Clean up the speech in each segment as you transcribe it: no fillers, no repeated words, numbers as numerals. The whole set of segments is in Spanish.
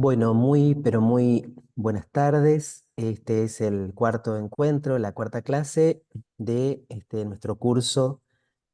Bueno, pero muy buenas tardes. Este es el cuarto encuentro, la cuarta clase de nuestro curso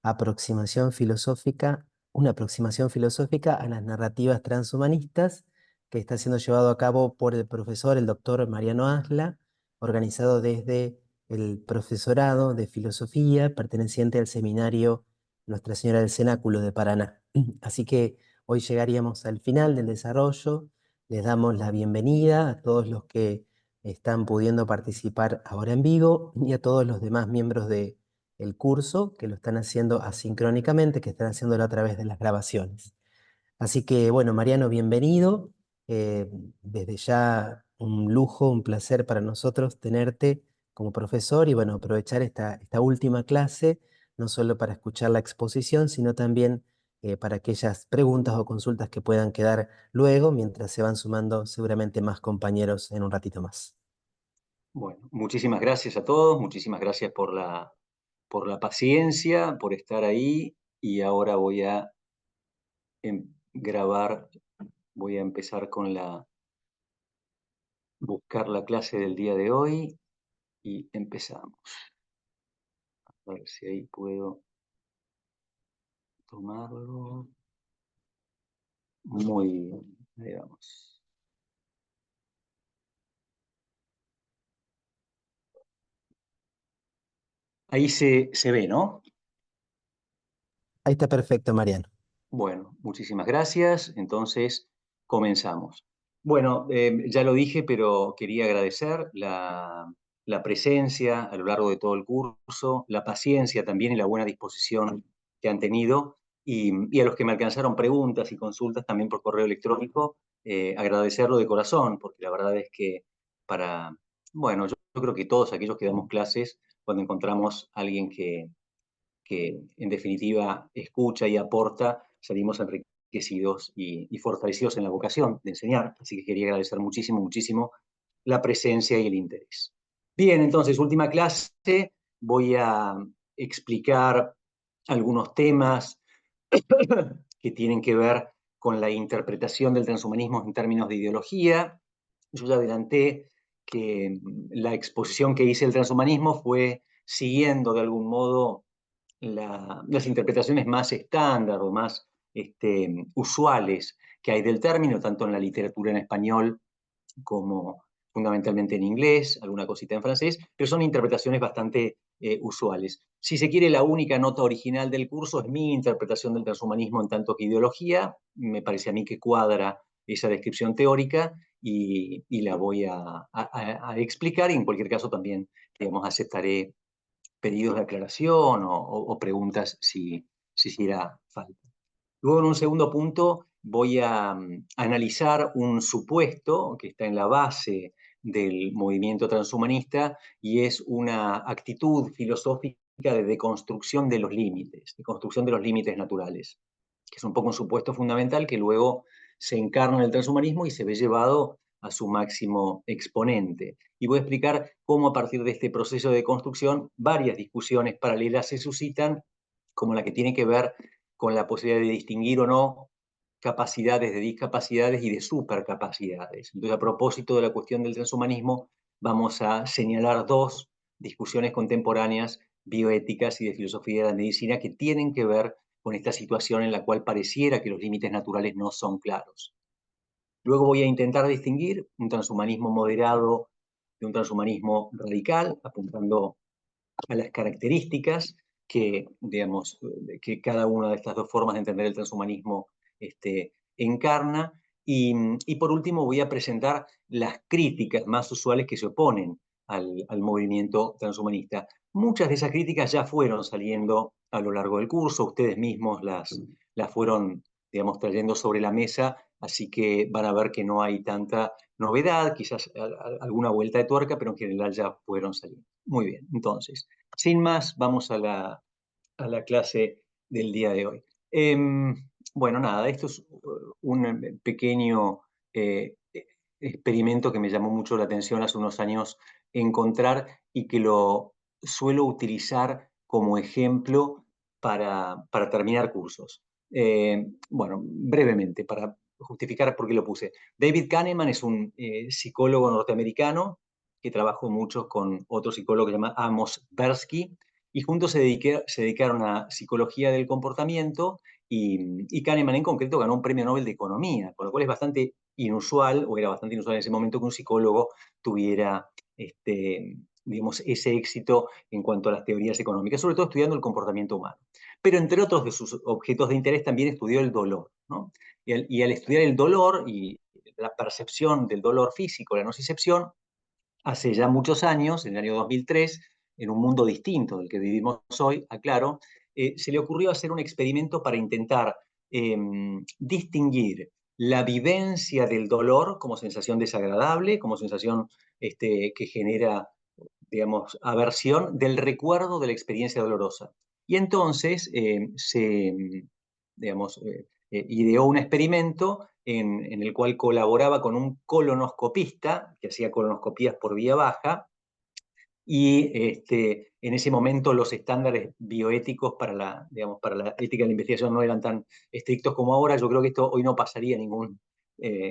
Aproximación Filosófica, una aproximación filosófica a las narrativas transhumanistas, que está siendo llevado a cabo por el profesor, el doctor Mariano Asla, organizado desde el profesorado de filosofía perteneciente al seminario Nuestra Señora del Cenáculo de Paraná. Así que hoy llegaríamos al final del desarrollo. Les damos la bienvenida a todos los que están pudiendo participar ahora en vivo y a todos los demás miembros del curso que lo están haciendo asincrónicamente, que están haciéndolo a través de las grabaciones. Así que, bueno, Mariano, bienvenido. Eh, Desde ya un lujo, un placer para nosotros tenerte como profesor y, bueno, aprovechar esta última clase, no solo para escuchar la exposición, sino también para aquellas preguntas o consultas que puedan quedar luego, mientras se van sumando seguramente más compañeros en un ratito más. Bueno, muchísimas gracias a todos, muchísimas gracias por la paciencia, por estar ahí y ahora voy a grabar, voy a empezar con buscar la clase del día de hoy y empezamos. A ver si ahí puedo tomarlo. Muy bien, ahí vamos. Ahí se ve, ¿no? Ahí está perfecto, Mariano. Bueno, muchísimas gracias. Entonces, comenzamos. Bueno, ya lo dije, pero quería agradecer la presencia a lo largo de todo el curso, la paciencia también y la buena disposición que han tenido, y a los que me alcanzaron preguntas y consultas también por correo electrónico, agradecerlo de corazón, porque la verdad es que para, bueno, yo creo que todos aquellos que damos clases, cuando encontramos a alguien que en definitiva escucha y aporta, salimos enriquecidos y fortalecidos en la vocación de enseñar. Así que quería agradecer muchísimo, muchísimo la presencia y el interés. Bien, entonces, última clase, voy a explicar algunos temas que tienen que ver con la interpretación del transhumanismo en términos de ideología. Yo ya adelanté que la exposición que hice del transhumanismo fue siguiendo de algún modo las interpretaciones más estándar o más usuales que hay del término, tanto en la literatura en español como fundamentalmente en inglés, alguna cosita en francés, pero son interpretaciones bastante usuales. Si se quiere, la única nota original del curso es mi interpretación del transhumanismo en tanto que ideología. Me parece a mí que cuadra esa descripción teórica y la voy a explicar y en cualquier caso también, digamos, aceptaré pedidos de aclaración o preguntas si hiciera falta. Luego, en un segundo punto, voy a analizar un supuesto que está en la base del movimiento transhumanista y es una actitud filosófica de deconstrucción de construcción de los límites naturales, que es un poco un supuesto fundamental que luego se encarna en el transhumanismo y se ve llevado a su máximo exponente. Y voy a explicar cómo a partir de este proceso de construcción varias discusiones paralelas se suscitan, como la que tiene que ver con la posibilidad de distinguir o no capacidades de discapacidades y de supercapacidades. Entonces, a propósito de la cuestión del transhumanismo, vamos a señalar dos discusiones contemporáneas bioéticas y de filosofía de la medicina que tienen que ver con esta situación en la cual pareciera que los límites naturales no son claros. Luego voy a intentar distinguir un transhumanismo moderado de un transhumanismo radical, apuntando a las características que, digamos, que cada una de estas dos formas de entender el transhumanismo encarna. Y por último voy a presentar las críticas más usuales que se oponen al movimiento transhumanista. Muchas de esas críticas ya fueron saliendo a lo largo del curso, ustedes mismos las fueron, digamos, trayendo sobre la mesa, así que van a ver que no hay tanta novedad, quizás alguna vuelta de tuerca, pero en general ya fueron saliendo. Muy bien, entonces, sin más, vamos a la clase del día de hoy. Bueno, nada, esto es un pequeño experimento que me llamó mucho la atención hace unos años encontrar y que lo suelo utilizar como ejemplo para terminar cursos. Bueno, brevemente, justificar por qué lo puse. David Kahneman es un psicólogo norteamericano que trabajó mucho con otro psicólogo que se llama Amos Tversky, y juntos se dedicaron a psicología del comportamiento, y Kahneman en concreto ganó un premio Nobel de Economía, con lo cual es bastante inusual, o era bastante inusual en ese momento, que un psicólogo tuviera digamos, ese éxito en cuanto a las teorías económicas, sobre todo estudiando el comportamiento humano. Pero entre otros de sus objetos de interés también estudió el dolor, ¿no? Y al estudiar el dolor y la percepción del dolor físico, la nocicepción, hace ya muchos años, en el año 2003, en un mundo distinto del que vivimos hoy, aclaro, se le ocurrió hacer un experimento para intentar distinguir la vivencia del dolor como sensación desagradable, como sensación que genera, digamos, aversión, del recuerdo de la experiencia dolorosa. Y entonces digamos, ideó un experimento en el cual colaboraba con un colonoscopista que hacía colonoscopías por vía baja, y en ese momento los estándares bioéticos digamos, para la ética de la investigación no eran tan estrictos como ahora. Yo creo que esto hoy no pasaría a ningún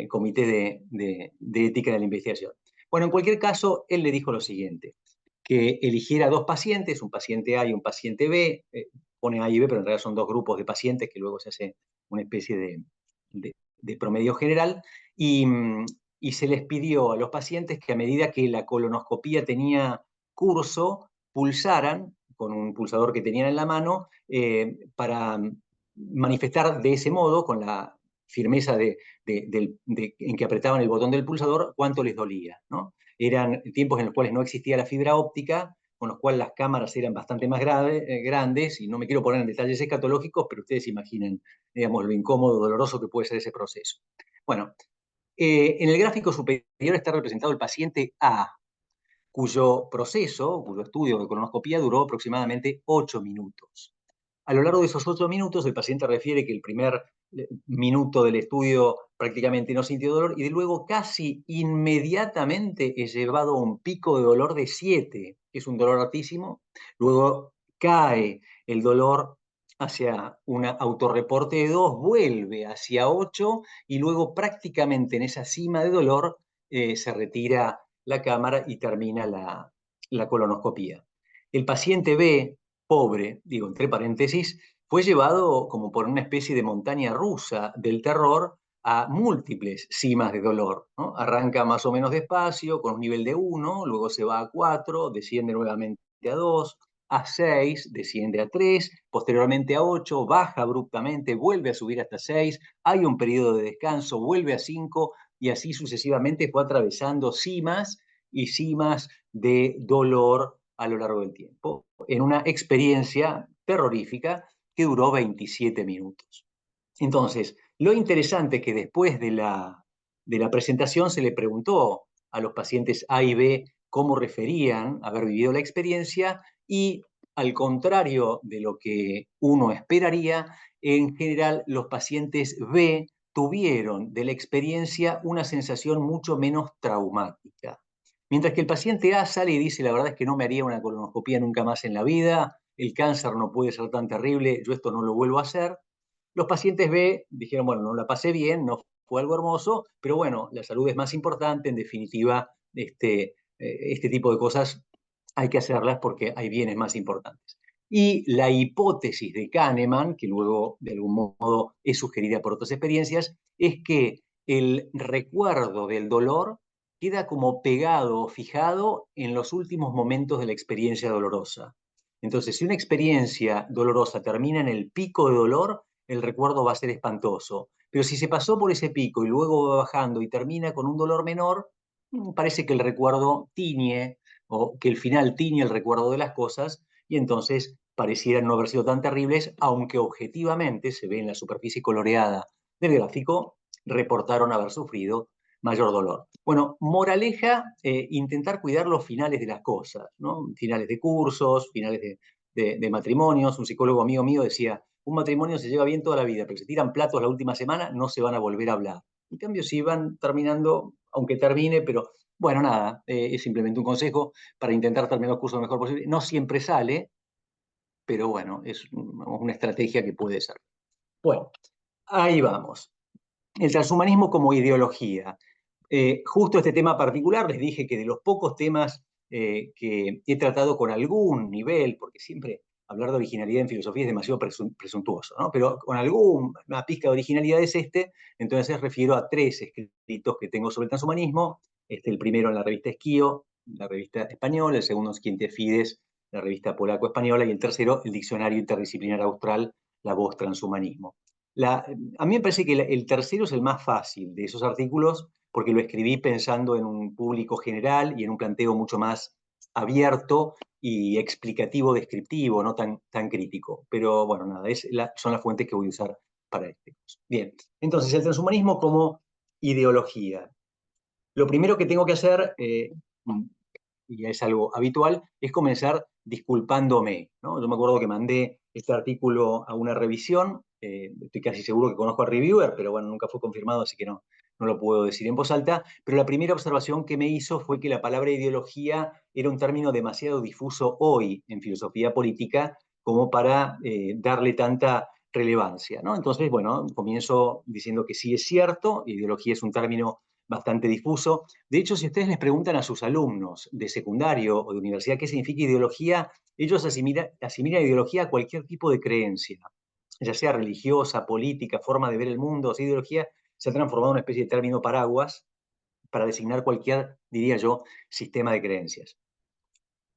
comité de ética de la investigación. Bueno, en cualquier caso, él le dijo lo siguiente: que eligiera dos pacientes, un paciente A y un paciente B, pone A y B, pero en realidad son dos grupos de pacientes que luego se hace una especie de promedio general, y, y se les pidió a los pacientes que, a medida que la colonoscopía tenía curso, pulsaran con un pulsador que tenían en la mano, para manifestar de ese modo, con la firmeza en que apretaban el botón del pulsador, cuánto les dolía, ¿no? Eran tiempos en los cuales no existía la fibra óptica, con los cuales las cámaras eran bastante más grandes, y no me quiero poner en detalles escatológicos, pero ustedes imaginen, digamos, lo incómodo, doloroso que puede ser ese proceso. Bueno, en el gráfico superior está representado el paciente A, cuyo estudio de colonoscopía duró aproximadamente 8 minutos. A lo largo de esos 8 minutos, el paciente refiere que el primer minuto del estudio prácticamente no sintió dolor, y de luego casi inmediatamente es llevado a un pico de dolor de 7, que es un dolor altísimo. Luego cae el dolor hacia un autorreporte de 2, vuelve hacia 8, y luego prácticamente en esa cima de dolor se retira la cámara y termina la colonoscopía. El paciente B, pobre, digo entre paréntesis, fue llevado como por una especie de montaña rusa del terror a múltiples cimas de dolor, ¿no? Arranca más o menos despacio, con un nivel de 1, luego se va a 4, desciende nuevamente a 2, a 6, desciende a 3, posteriormente a 8, baja abruptamente, vuelve a subir hasta 6, hay un periodo de descanso, vuelve a 5, y así sucesivamente fue atravesando cimas y cimas de dolor a lo largo del tiempo, en una experiencia terrorífica que duró 27 minutos. Entonces, lo interesante es que después de la presentación se le preguntó a los pacientes A y B cómo referían haber vivido la experiencia, y, al contrario de lo que uno esperaría, en general los pacientes B tuvieron de la experiencia una sensación mucho menos traumática. Mientras que el paciente A sale y dice: la verdad es que no me haría una colonoscopía nunca más en la vida, el cáncer no puede ser tan terrible, yo esto no lo vuelvo a hacer. Los pacientes B dijeron: bueno, no la pasé bien, no fue algo hermoso, pero bueno, la salud es más importante, en definitiva, este tipo de cosas hay que hacerlas porque hay bienes más importantes. Y la hipótesis de Kahneman, que luego de algún modo es sugerida por otras experiencias, es que el recuerdo del dolor queda como pegado o fijado en los últimos momentos de la experiencia dolorosa. Entonces, si una experiencia dolorosa termina en el pico de dolor, el recuerdo va a ser espantoso. Pero si se pasó por ese pico y luego va bajando y termina con un dolor menor, parece que el recuerdo tiñe, o que el final tiñe el recuerdo de las cosas, y entonces parecieran no haber sido tan terribles, aunque objetivamente se ve en la superficie coloreada del gráfico, reportaron haber sufrido mayor dolor. Bueno, moraleja, intentar cuidar los finales de las cosas, ¿no? Finales de cursos, finales de matrimonios. Un psicólogo amigo mío decía: un matrimonio se lleva bien toda la vida, pero si tiran platos la última semana, no se van a volver a hablar. En cambio, si van terminando, aunque termine, pero bueno, nada, es simplemente un consejo para intentar terminar los cursos lo mejor posible. No siempre sale, pero bueno, es una estrategia que puede ser. Bueno, ahí vamos. el transhumanismo como ideología. Justo este tema particular, les dije que de los pocos temas que he tratado con algún nivel, porque siempre hablar de originalidad en filosofía es demasiado presuntuoso, ¿no? Pero con alguna pizca de originalidad es este, entonces refiero a 3 escritos que tengo sobre el transhumanismo, el primero en la revista Esquío, la revista española, el segundo es Quinte Fides, la revista polaco-española, y el tercero, el Diccionario Interdisciplinar Austral, La Voz Transhumanismo. A mí me parece que el tercero es el más fácil de esos artículos porque lo escribí pensando en un público general y en un planteo mucho más abierto y explicativo, descriptivo, no tan crítico. Pero bueno, nada, son las fuentes que voy a usar para este curso. Bien, entonces el transhumanismo como ideología. Lo primero que tengo que hacer, y es algo habitual, es comenzar disculpándome, ¿no? Yo me acuerdo que mandé este artículo a una revisión, estoy casi seguro que conozco al reviewer, pero bueno, nunca fue confirmado, así que no lo puedo decir en voz alta, pero la primera observación que me hizo fue que la palabra ideología era un término demasiado difuso hoy en filosofía política como para darle tanta relevancia, ¿no? Entonces, bueno, comienzo diciendo que sí es cierto, ideología es un término bastante difuso. De hecho, si ustedes les preguntan a sus alumnos de secundario o de universidad qué significa ideología, ellos asimilan ideología a cualquier tipo de creencia, ya sea religiosa, política, forma de ver el mundo. O sea, ideología se ha transformado en una especie de término paraguas para designar cualquier, diría yo, sistema de creencias.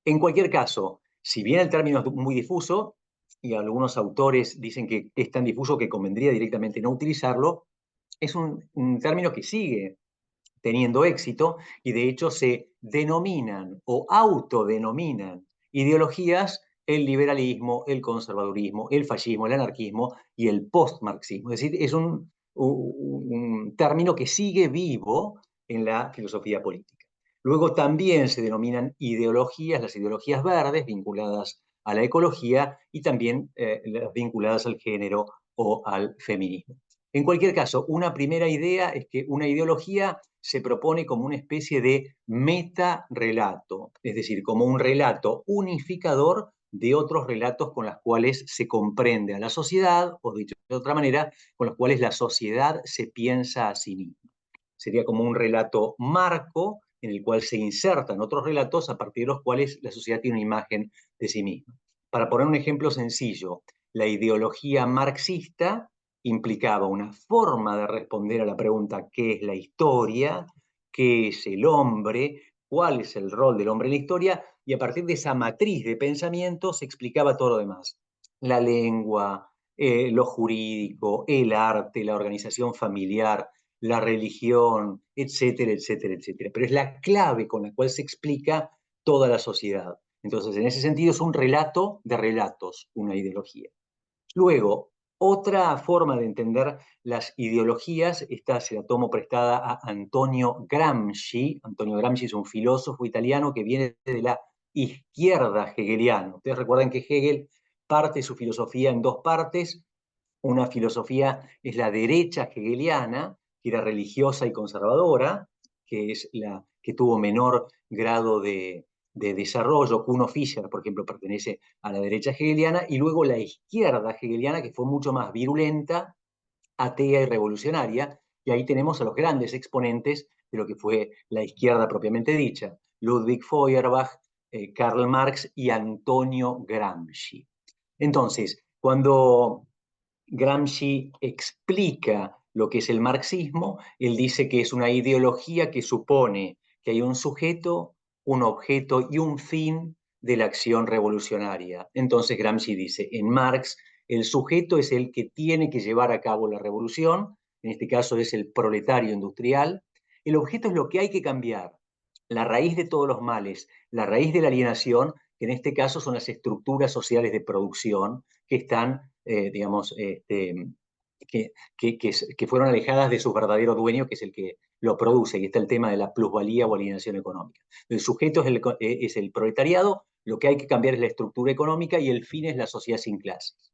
En cualquier caso, si bien el término es muy difuso, y algunos autores dicen que es tan difuso que convendría directamente no utilizarlo, es un término que sigue teniendo éxito y de hecho se denominan o autodenominan ideologías el liberalismo, el conservadurismo, el fascismo, el anarquismo y el postmarxismo. Es decir, es un término que sigue vivo en la filosofía política. Luego también se denominan ideologías, las ideologías verdes vinculadas a la ecología y también las vinculadas al género o al feminismo. En cualquier caso, una primera idea es que una ideología se propone como una especie de metarrelato, es decir, como un relato unificador de otros relatos con los cuales se comprende a la sociedad, o dicho de otra manera, con los cuales la sociedad se piensa a sí misma. Sería como un relato marco en el cual se insertan otros relatos a partir de los cuales la sociedad tiene una imagen de sí misma. Para poner un ejemplo sencillo, la ideología marxista implicaba una forma de responder a la pregunta ¿qué es la historia? ¿Qué es el hombre? ¿Cuál es el rol del hombre en la historia? Y a partir de esa matriz de pensamiento se explicaba todo lo demás. La lengua, lo jurídico, el arte, la organización familiar, la religión, etcétera, etcétera, etcétera. Pero es la clave con la cual se explica toda la sociedad. Entonces, en ese sentido, es un relato de relatos, una ideología. Luego, otra forma de entender las ideologías, esta se la tomo prestada a Antonio Gramsci. Antonio Gramsci es un filósofo italiano que viene de la izquierda hegeliana. Ustedes recuerdan que Hegel parte su filosofía en 2 partes. Una filosofía es la derecha hegeliana, que era religiosa y conservadora, que es la que tuvo menor grado de desarrollo. Kuno Fischer, por ejemplo, pertenece a la derecha hegeliana, y luego la izquierda hegeliana, que fue mucho más virulenta, atea y revolucionaria, y ahí tenemos a los grandes exponentes de lo que fue la izquierda propiamente dicha, Ludwig Feuerbach, Karl Marx y Antonio Gramsci. Entonces, cuando Gramsci explica lo que es el marxismo, él dice que es una ideología que supone que hay un sujeto, un objeto y un fin de la acción revolucionaria. Entonces Gramsci dice, en Marx el sujeto es el que tiene que llevar a cabo la revolución, en este caso es el proletario industrial, el objeto es lo que hay que cambiar, la raíz de todos los males, la raíz de la alienación, que en este caso son las estructuras sociales de producción que están, digamos, que fueron alejadas de su verdadero dueño, que es el que lo produce, y está el tema de la plusvalía o alienación económica. El sujeto es el proletariado, lo que hay que cambiar es la estructura económica y el fin es la sociedad sin clases.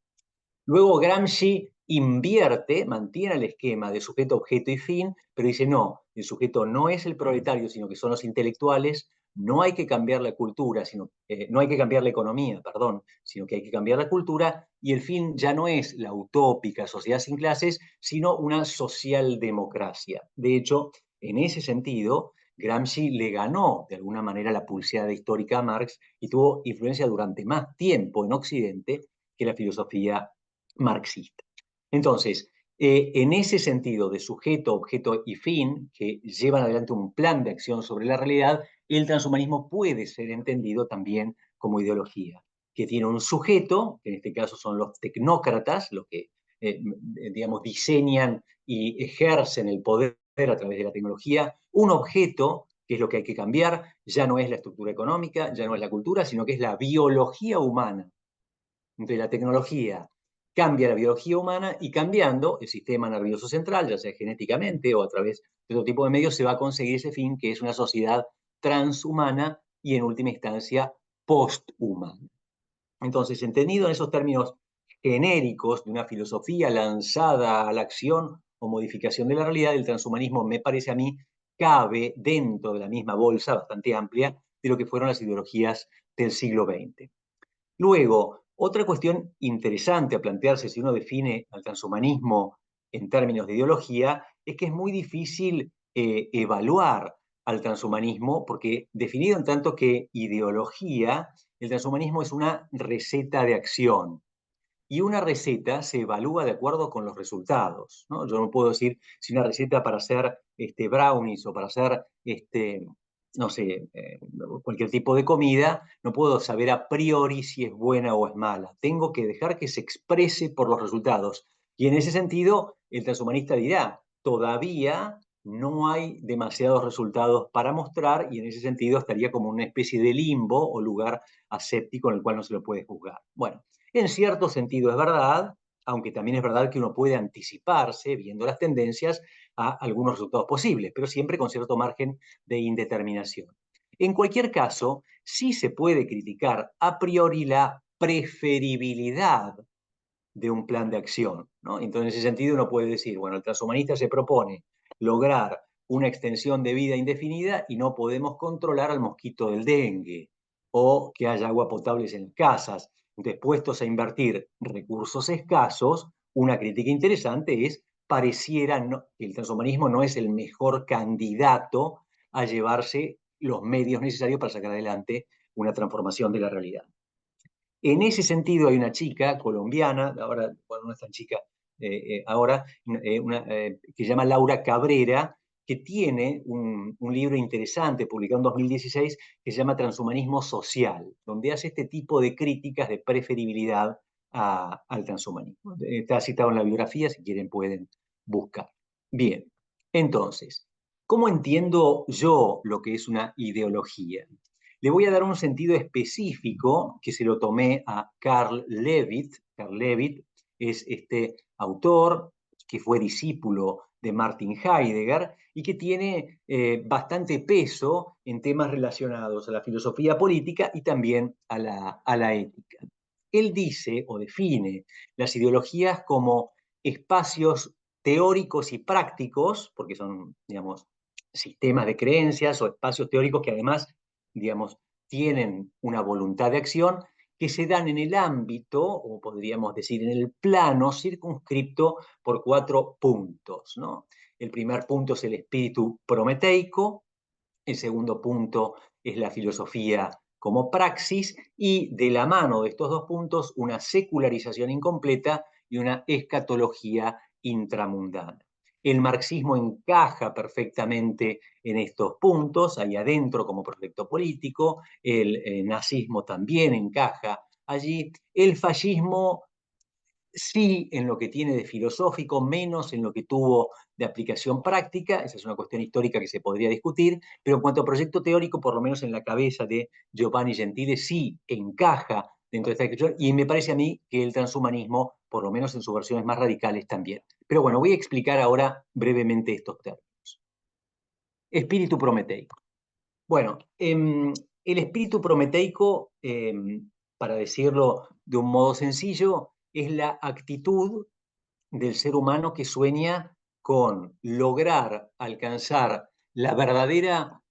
Luego Gramsci invierte, mantiene el esquema de sujeto, objeto y fin, pero dice no, el sujeto no es el proletario, sino que son los intelectuales, no hay que cambiar la cultura, no hay que cambiar la economía, perdón, sino que hay que cambiar la cultura, y el fin ya no es la utópica sociedad sin clases, sino una socialdemocracia. De hecho, en ese sentido, Gramsci le ganó de alguna manera la pulseada histórica a Marx y tuvo influencia durante más tiempo en Occidente que la filosofía marxista. Entonces, en ese sentido de sujeto, objeto y fin, que llevan adelante un plan de acción sobre la realidad, el transhumanismo puede ser entendido también como ideología, que tiene un sujeto, que en este caso son los tecnócratas, los que, digamos, diseñan y ejercen el poder a través de la tecnología, un objeto, que es lo que hay que cambiar, ya no es la estructura económica, ya no es la cultura, sino que es la biología humana. Entonces la tecnología cambia la biología humana y cambiando el sistema nervioso central, ya sea genéticamente o a través de otro tipo de medios, se va a conseguir ese fin que es una sociedad transhumana y en última instancia posthumana. Entonces, entendido en esos términos genéricos de una filosofía lanzada a la acción o modificación de la realidad, el transhumanismo me parece a mí cabe dentro de la misma bolsa bastante amplia de lo que fueron las ideologías del siglo XX. Luego, otra cuestión interesante a plantearse si uno define al transhumanismo en términos de ideología es que es muy difícil evaluar al transhumanismo porque definido en tanto que ideología, el transhumanismo es una receta de acción y una receta se evalúa de acuerdo con los resultados, ¿no? Yo no puedo decir si una receta para hacer brownies o para hacer, no sé, cualquier tipo de comida, no puedo saber a priori si es buena o es mala. Tengo que dejar que se exprese por los resultados. Y en ese sentido, el transhumanista dirá, todavía no hay demasiados resultados para mostrar y en ese sentido estaría como una especie de limbo o lugar aséptico en el cual no se lo puede juzgar. Bueno, en cierto sentido es verdad, aunque también es verdad que uno puede anticiparse, viendo las tendencias, a algunos resultados posibles, pero siempre con cierto margen de indeterminación. En cualquier caso, sí se puede criticar a priori la preferibilidad de un plan de acción, ¿no? Entonces, en ese sentido, uno puede decir, bueno, el transhumanista se propone lograr una extensión de vida indefinida y no podemos controlar al mosquito del dengue o que haya agua potable en casas. Entonces, puestos a invertir recursos escasos, una crítica interesante es, pareciera que el transhumanismo no es el mejor candidato a llevarse los medios necesarios para sacar adelante una transformación de la realidad. En ese sentido hay una chica colombiana, ahora, bueno, no es tan chica ahora, que se llama Laura Cabrera, que tiene un libro interesante publicado en 2016 que se llama Transhumanismo Social, donde hace este tipo de críticas de preferibilidad al transhumanismo. Está citado en la biografía, si quieren pueden buscar. Bien, entonces, ¿cómo entiendo yo lo que es una ideología? Le voy a dar un sentido específico que se lo tomé a Carl Levitt. Carl Levitt es este autor que fue discípulo de Martin Heidegger y que tiene bastante peso en temas relacionados a la filosofía política y también a la ética. Él dice o define las ideologías como espacios teóricos y prácticos, porque son, digamos, sistemas de creencias o espacios teóricos que además, digamos, tienen una voluntad de acción que se dan en el ámbito, o podríamos decir en el plano circunscripto por 4 puntos, ¿no? El primer punto es el espíritu prometeico, el segundo punto es la filosofía como praxis y de la mano de estos 2 puntos una secularización incompleta y una escatología intramundana. El marxismo encaja perfectamente en estos puntos, ahí adentro como proyecto político, el nazismo también encaja allí, el fascismo sí en lo que tiene de filosófico, menos en lo que tuvo de aplicación práctica, esa es una cuestión histórica que se podría discutir, pero en cuanto a proyecto teórico, por lo menos en la cabeza de Giovanni Gentile, sí encaja dentro de esta discusión, y me parece a mí que el transhumanismo, por lo menos en sus versiones más radicales, también. Pero bueno, voy a explicar ahora brevemente estos términos. Espíritu prometeico. Bueno, el espíritu prometeico, para decirlo de un modo sencillo, es la actitud del ser humano que sueña con lograr alcanzar la verdadera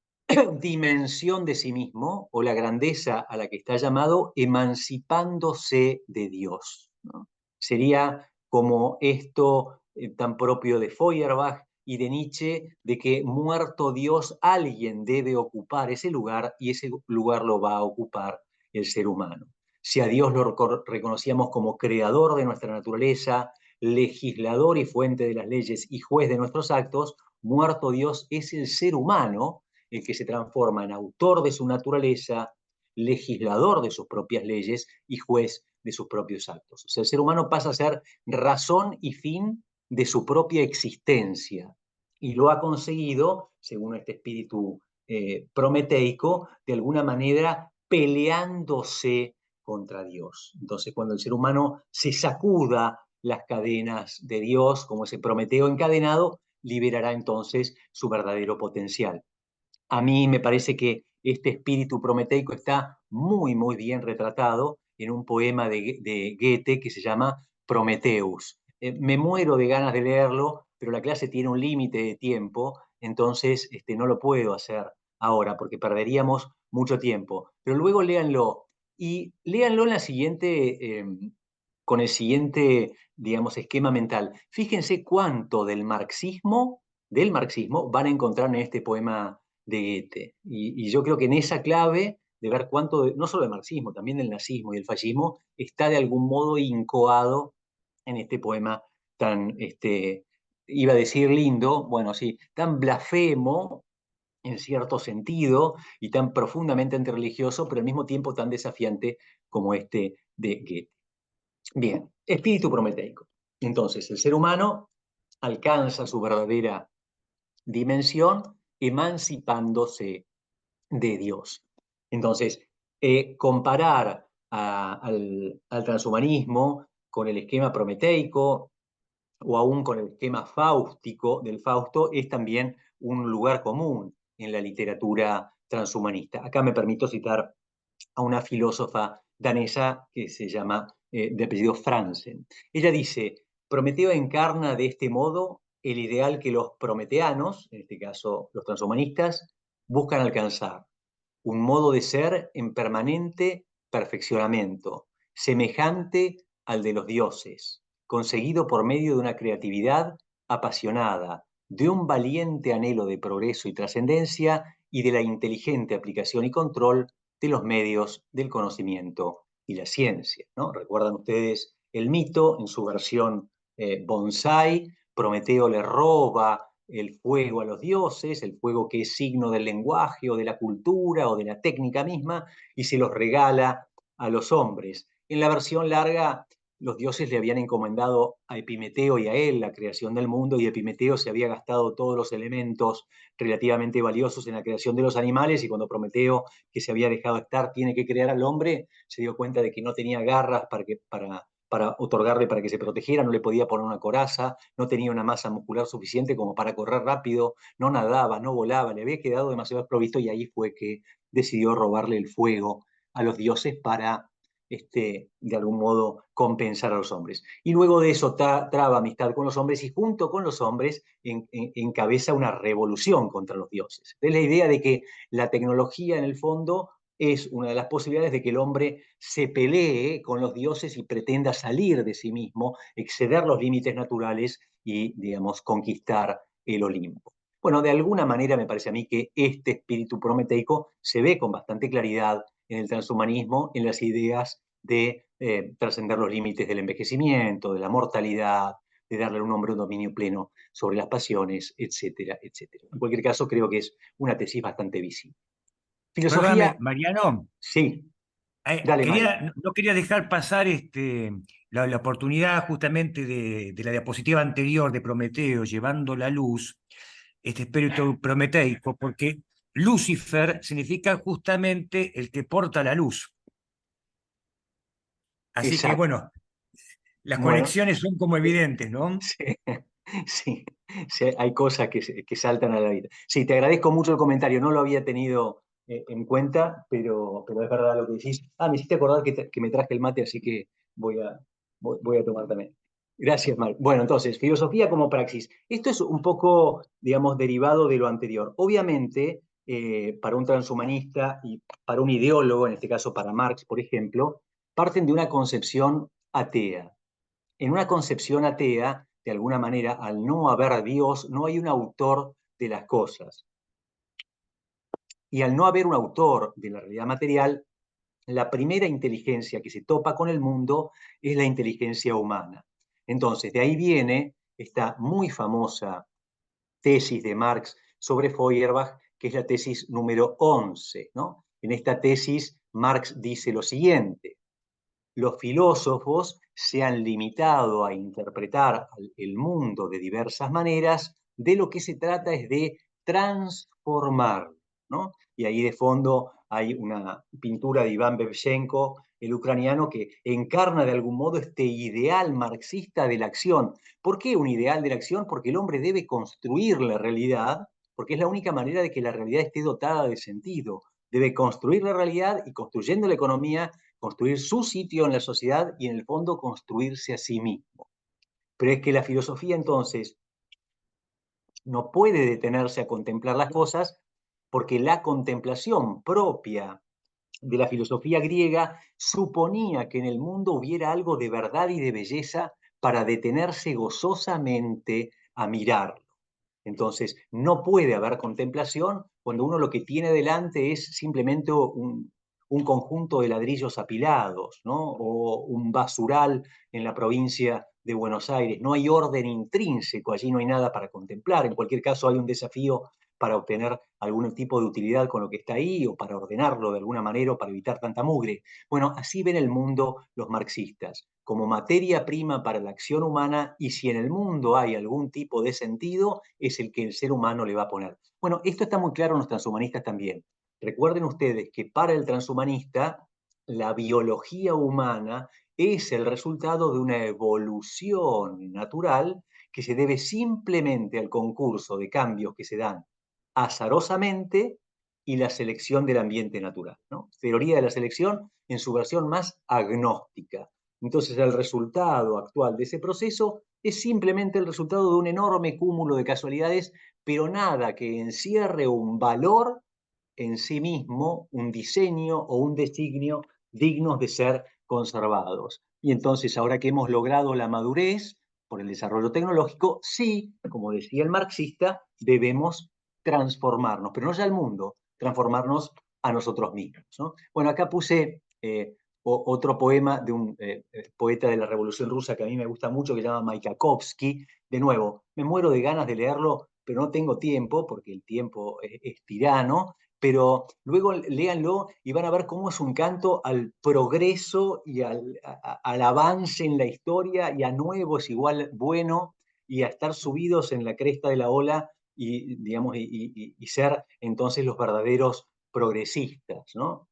dimensión de sí mismo o la grandeza a la que está llamado emancipándose de Dios, ¿no? Sería como esto tan propio de Feuerbach y de Nietzsche, de que muerto Dios, alguien debe ocupar ese lugar y ese lugar lo va a ocupar el ser humano. Si a Dios lo reconocíamos como creador de nuestra naturaleza, legislador y fuente de las leyes y juez de nuestros actos, muerto Dios es el ser humano el que se transforma en autor de su naturaleza, legislador de sus propias leyes y juez de sus propios actos. O sea, el ser humano pasa a ser razón y fin de su propia existencia y lo ha conseguido, según este espíritu prometeico, de alguna manera peleándose contra Dios. Entonces, cuando el ser humano se sacuda las cadenas de Dios, como ese Prometeo encadenado, liberará entonces su verdadero potencial. A mí me parece que este espíritu prometeico está muy, muy bien retratado en un poema de Goethe que se llama Prometheus. Me muero de ganas de leerlo, pero la clase tiene un límite de tiempo, entonces no lo puedo hacer ahora porque perderíamos mucho tiempo. Pero luego léanlo y léanlo en la siguiente, con el siguiente, digamos, esquema mental. Fíjense cuánto del marxismo van a encontrar en este poema de Goethe. Y yo creo que en esa clave de ver cuánto, no solo del marxismo, también del nazismo y del fascismo, está de algún modo incoado en este poema tan, iba a decir lindo, bueno, sí, tan blasfemo en cierto sentido y tan profundamente antirreligioso, pero al mismo tiempo tan desafiante como este de Goethe. Bien, espíritu prometeico. Entonces, el ser humano alcanza su verdadera dimensión emancipándose de Dios. Entonces, comparar al transhumanismo con el esquema prometeico o aún con el esquema fáustico del Fausto es también un lugar común en la literatura transhumanista. Acá me permito citar a una filósofa danesa que se llama, de apellido Franzen. Ella dice, Prometeo encarna de este modo el ideal que los prometeanos, en este caso los transhumanistas, buscan alcanzar, un modo de ser en permanente perfeccionamiento, semejante al de los dioses, conseguido por medio de una creatividad apasionada, de un valiente anhelo de progreso y trascendencia y de la inteligente aplicación y control de los medios del conocimiento y la ciencia, ¿no? ¿Recuerdan ustedes el mito en su versión bonsai? Prometeo le roba el fuego a los dioses, el fuego que es signo del lenguaje o de la cultura o de la técnica misma, y se los regala a los hombres. En la versión larga, los dioses le habían encomendado a Epimeteo y a él la creación del mundo, y Epimeteo se había gastado todos los elementos relativamente valiosos en la creación de los animales, y cuando Prometeo, que se había dejado estar, tiene que crear al hombre, se dio cuenta de que no tenía garras para otorgarle para que se protegiera, no le podía poner una coraza, no tenía una masa muscular suficiente como para correr rápido, no nadaba, no volaba, le había quedado demasiado desprovisto y ahí fue que decidió robarle el fuego a los dioses para, de algún modo, compensar a los hombres. Y luego de eso traba amistad con los hombres y junto con los hombres encabeza una revolución contra los dioses. Es la idea de que la tecnología en el fondo es una de las posibilidades de que el hombre se pelee con los dioses y pretenda salir de sí mismo, exceder los límites naturales y, digamos, conquistar el Olimpo. Bueno, de alguna manera me parece a mí que este espíritu prometeico se ve con bastante claridad en el transhumanismo, en las ideas de trascender los límites del envejecimiento, de la mortalidad, de darle a un hombre un dominio pleno sobre las pasiones, etcétera, etcétera. En cualquier caso, creo que es una tesis bastante visible. Perdóname, Filosofía, Mariano, sí, dale, Mario. no quería dejar pasar la oportunidad justamente de la diapositiva anterior de Prometeo llevando la luz, este espíritu prometeico, porque Lucifer significa justamente el que porta la luz. Así que Exacto. bueno, las Bueno, conexiones son como evidentes, ¿no? sí, sí, sí, hay cosas que saltan a la vida. Sí, te agradezco mucho el comentario, no lo había tenido en cuenta, pero es verdad lo que decís. Ah, me hiciste acordar que me traje el mate, así que voy a tomar también. Gracias, Mar. Bueno, entonces, filosofía como praxis. Esto es un poco, digamos, derivado de lo anterior. Obviamente, para un transhumanista y para un ideólogo, en este caso para Marx, por ejemplo, parten de una concepción atea. En una concepción atea, de alguna manera, al no haber Dios, no hay un autor de las cosas. Y al no haber un autor de la realidad material, la primera inteligencia que se topa con el mundo es la inteligencia humana. Entonces, de ahí viene esta muy famosa tesis de Marx sobre Feuerbach, que es la tesis número 11, ¿no? En esta tesis, Marx dice lo siguiente: los filósofos se han limitado a interpretar el mundo de diversas maneras, de lo que se trata es de transformarlo, ¿no? Y ahí de fondo hay una pintura de Iván Bevchenko, el ucraniano, que encarna de algún modo este ideal marxista de la acción. ¿Por qué un ideal de la acción? Porque el hombre debe construir la realidad, porque es la única manera de que la realidad esté dotada de sentido. Debe construir la realidad y, construyendo la economía, construir su sitio en la sociedad y en el fondo construirse a sí mismo. Pero es que la filosofía entonces no puede detenerse a contemplar las cosas, porque la contemplación propia de la filosofía griega suponía que en el mundo hubiera algo de verdad y de belleza para detenerse gozosamente a mirarlo. Entonces, no puede haber contemplación cuando uno lo que tiene delante es simplemente un conjunto de ladrillos apilados, ¿no? O un basural en la provincia de Buenos Aires. No hay orden intrínseco, allí no hay nada para contemplar. En cualquier caso, hay un desafío para obtener algún tipo de utilidad con lo que está ahí, o para ordenarlo de alguna manera, o para evitar tanta mugre. Bueno, así ven el mundo los marxistas, como materia prima para la acción humana, y si en el mundo hay algún tipo de sentido, es el que el ser humano le va a poner. Bueno, esto está muy claro en los transhumanistas también. Recuerden ustedes que para el transhumanista, la biología humana es el resultado de una evolución natural que se debe simplemente al concurso de cambios que se dan azarosamente y la selección del ambiente natural, ¿no? Teoría de la selección en su versión más agnóstica. Entonces, el resultado actual de ese proceso es simplemente el resultado de un enorme cúmulo de casualidades, pero nada que encierre un valor en sí mismo, un diseño o un designio dignos de ser conservados. Y entonces, ahora que hemos logrado la madurez por el desarrollo tecnológico, sí, como decía el marxista, debemos transformarnos, pero no ya al mundo, transformarnos a nosotros mismos, ¿no? Bueno, acá puse otro poema de un poeta de la Revolución Rusa que a mí me gusta mucho, que se llama Mayakovsky. De nuevo, me muero de ganas de leerlo, pero no tengo tiempo, porque el tiempo es tirano, pero luego léanlo y van a ver cómo es un canto al progreso y al avance en la historia, y a nuevo es igual bueno, y a estar subidos en la cresta de la ola y, digamos, y ser entonces los verdaderos progresistas, ¿no?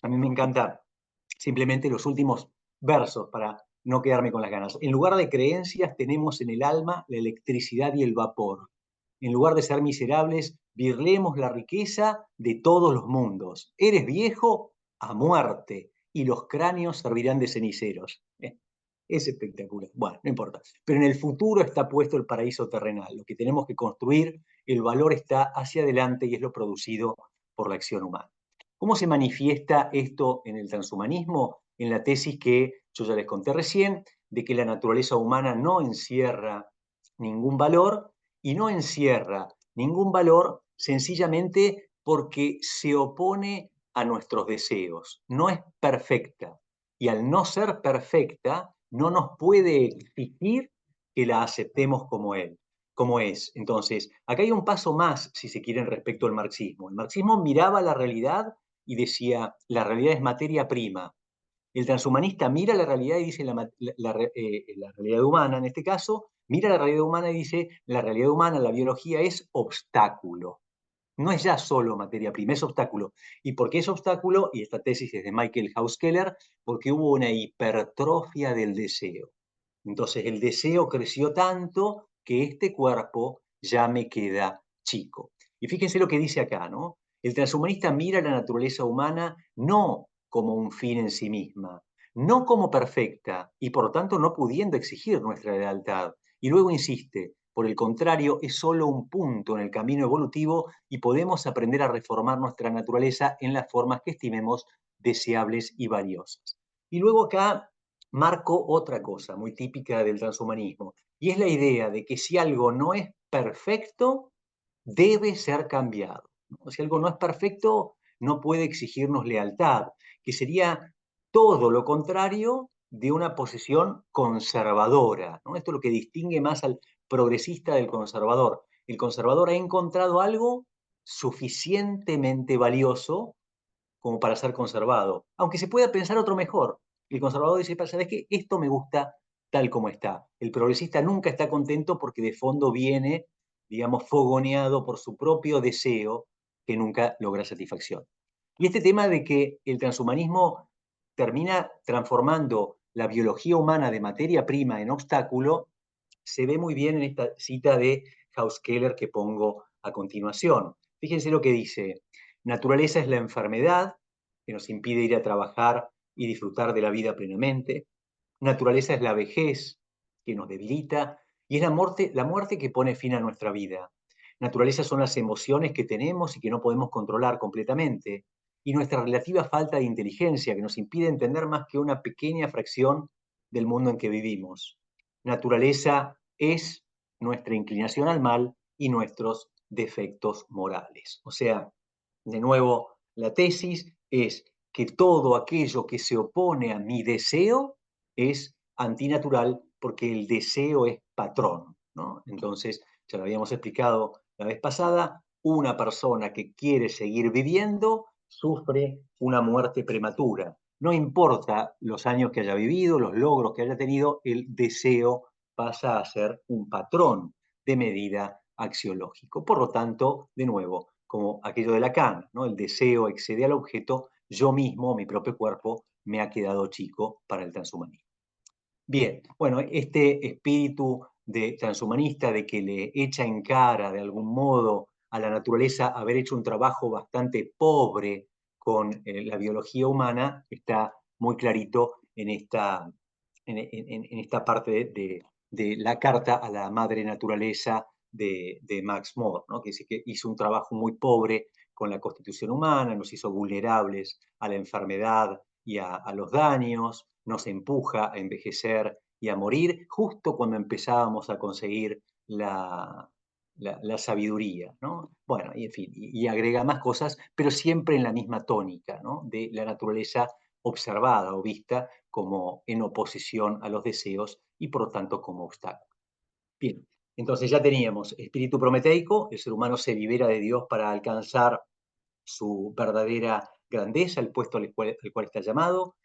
A mí me encanta simplemente los últimos versos para no quedarme con las ganas. En lugar de creencias tenemos en el alma la electricidad y el vapor. En lugar de ser miserables, virlemos la riqueza de todos los mundos. Eres viejo, a muerte, y los cráneos servirán de ceniceros. Es espectacular. Bueno, no importa. Pero en el futuro está puesto el paraíso terrenal. Lo que tenemos que construir, el valor está hacia adelante y es lo producido por la acción humana. ¿Cómo se manifiesta esto en el transhumanismo? En la tesis que yo ya les conté recién, de que la naturaleza humana no encierra ningún valor, y no encierra ningún valor sencillamente porque se opone a nuestros deseos. No es perfecta, y al no ser perfecta, no nos puede exigir que la aceptemos como es. Entonces, acá hay un paso más, si se quieren, respecto al marxismo. El marxismo miraba la realidad y decía: la realidad es materia prima. El transhumanista mira la realidad y dice: la realidad humana, en este caso, mira la realidad humana y dice: la realidad humana, la biología, es obstáculo. No es ya solo materia prima, es obstáculo. ¿Y por qué es obstáculo? Y esta tesis es de Michael Hauskeller: porque hubo una hipertrofia del deseo. Entonces el deseo creció tanto que este cuerpo ya me queda chico. Y fíjense lo que dice acá, ¿no? El transhumanista mira la naturaleza humana no como un fin en sí misma, no como perfecta, y por tanto no pudiendo exigir nuestra lealtad. Y luego insiste: por el contrario, es solo un punto en el camino evolutivo y podemos aprender a reformar nuestra naturaleza en las formas que estimemos deseables y valiosas. Y luego acá marco otra cosa muy típica del transhumanismo, y es la idea de que si algo no es perfecto, debe ser cambiado, ¿no? Si algo no es perfecto, no puede exigirnos lealtad, que sería todo lo contrario de una posición conservadora, ¿no? Esto es lo que distingue más al progresista del conservador. El conservador ha encontrado algo suficientemente valioso como para ser conservado, aunque se pueda pensar otro mejor. El conservador dice, ¿sabes qué? Esto me gusta tal como está. El progresista nunca está contento porque de fondo viene, digamos, fogoneado por su propio deseo que nunca logra satisfacción. Y este tema de que el transhumanismo termina transformando la biología humana de materia prima en obstáculo, se ve muy bien en esta cita de Hauskeller que pongo a continuación. Fíjense lo que dice: naturaleza es la enfermedad que nos impide ir a trabajar y disfrutar de la vida plenamente. Naturaleza es la vejez que nos debilita y es la muerte que pone fin a nuestra vida. Naturaleza son las emociones que tenemos y que no podemos controlar completamente, y nuestra relativa falta de inteligencia que nos impide entender más que una pequeña fracción del mundo en que vivimos. Naturaleza es nuestra inclinación al mal y nuestros defectos morales. O sea, de nuevo, la tesis es que todo aquello que se opone a mi deseo es antinatural porque el deseo es patrón, ¿no? Entonces, ya lo habíamos explicado la vez pasada, una persona que quiere seguir viviendo sufre una muerte prematura. No importa los años que haya vivido, los logros que haya tenido, el deseo pasa a ser un patrón de medida axiológico. Por lo tanto, de nuevo, como aquello de Lacan, ¿no? El deseo excede al objeto, yo mismo, mi propio cuerpo, me ha quedado chico para el transhumanismo. Bien, bueno, este espíritu de transhumanista de que le echa en cara de algún modo a la naturaleza haber hecho un trabajo bastante pobre con la biología humana está muy clarito en esta parte de la carta a la madre naturaleza de Max More, ¿no? Que dice que hizo un trabajo muy pobre con la constitución humana, nos hizo vulnerables a la enfermedad y a los daños, nos empuja a envejecer y a morir justo cuando empezábamos a conseguir la sabiduría, ¿no? Bueno, y en fin, y agrega más cosas, pero siempre en la misma tónica, ¿no? De la naturaleza observada o vista como en oposición a los deseos y por lo tanto como obstáculo. Bien, entonces ya teníamos espíritu prometeico, el ser humano se libera de Dios para alcanzar su verdadera grandeza, el puesto al cual está llamado.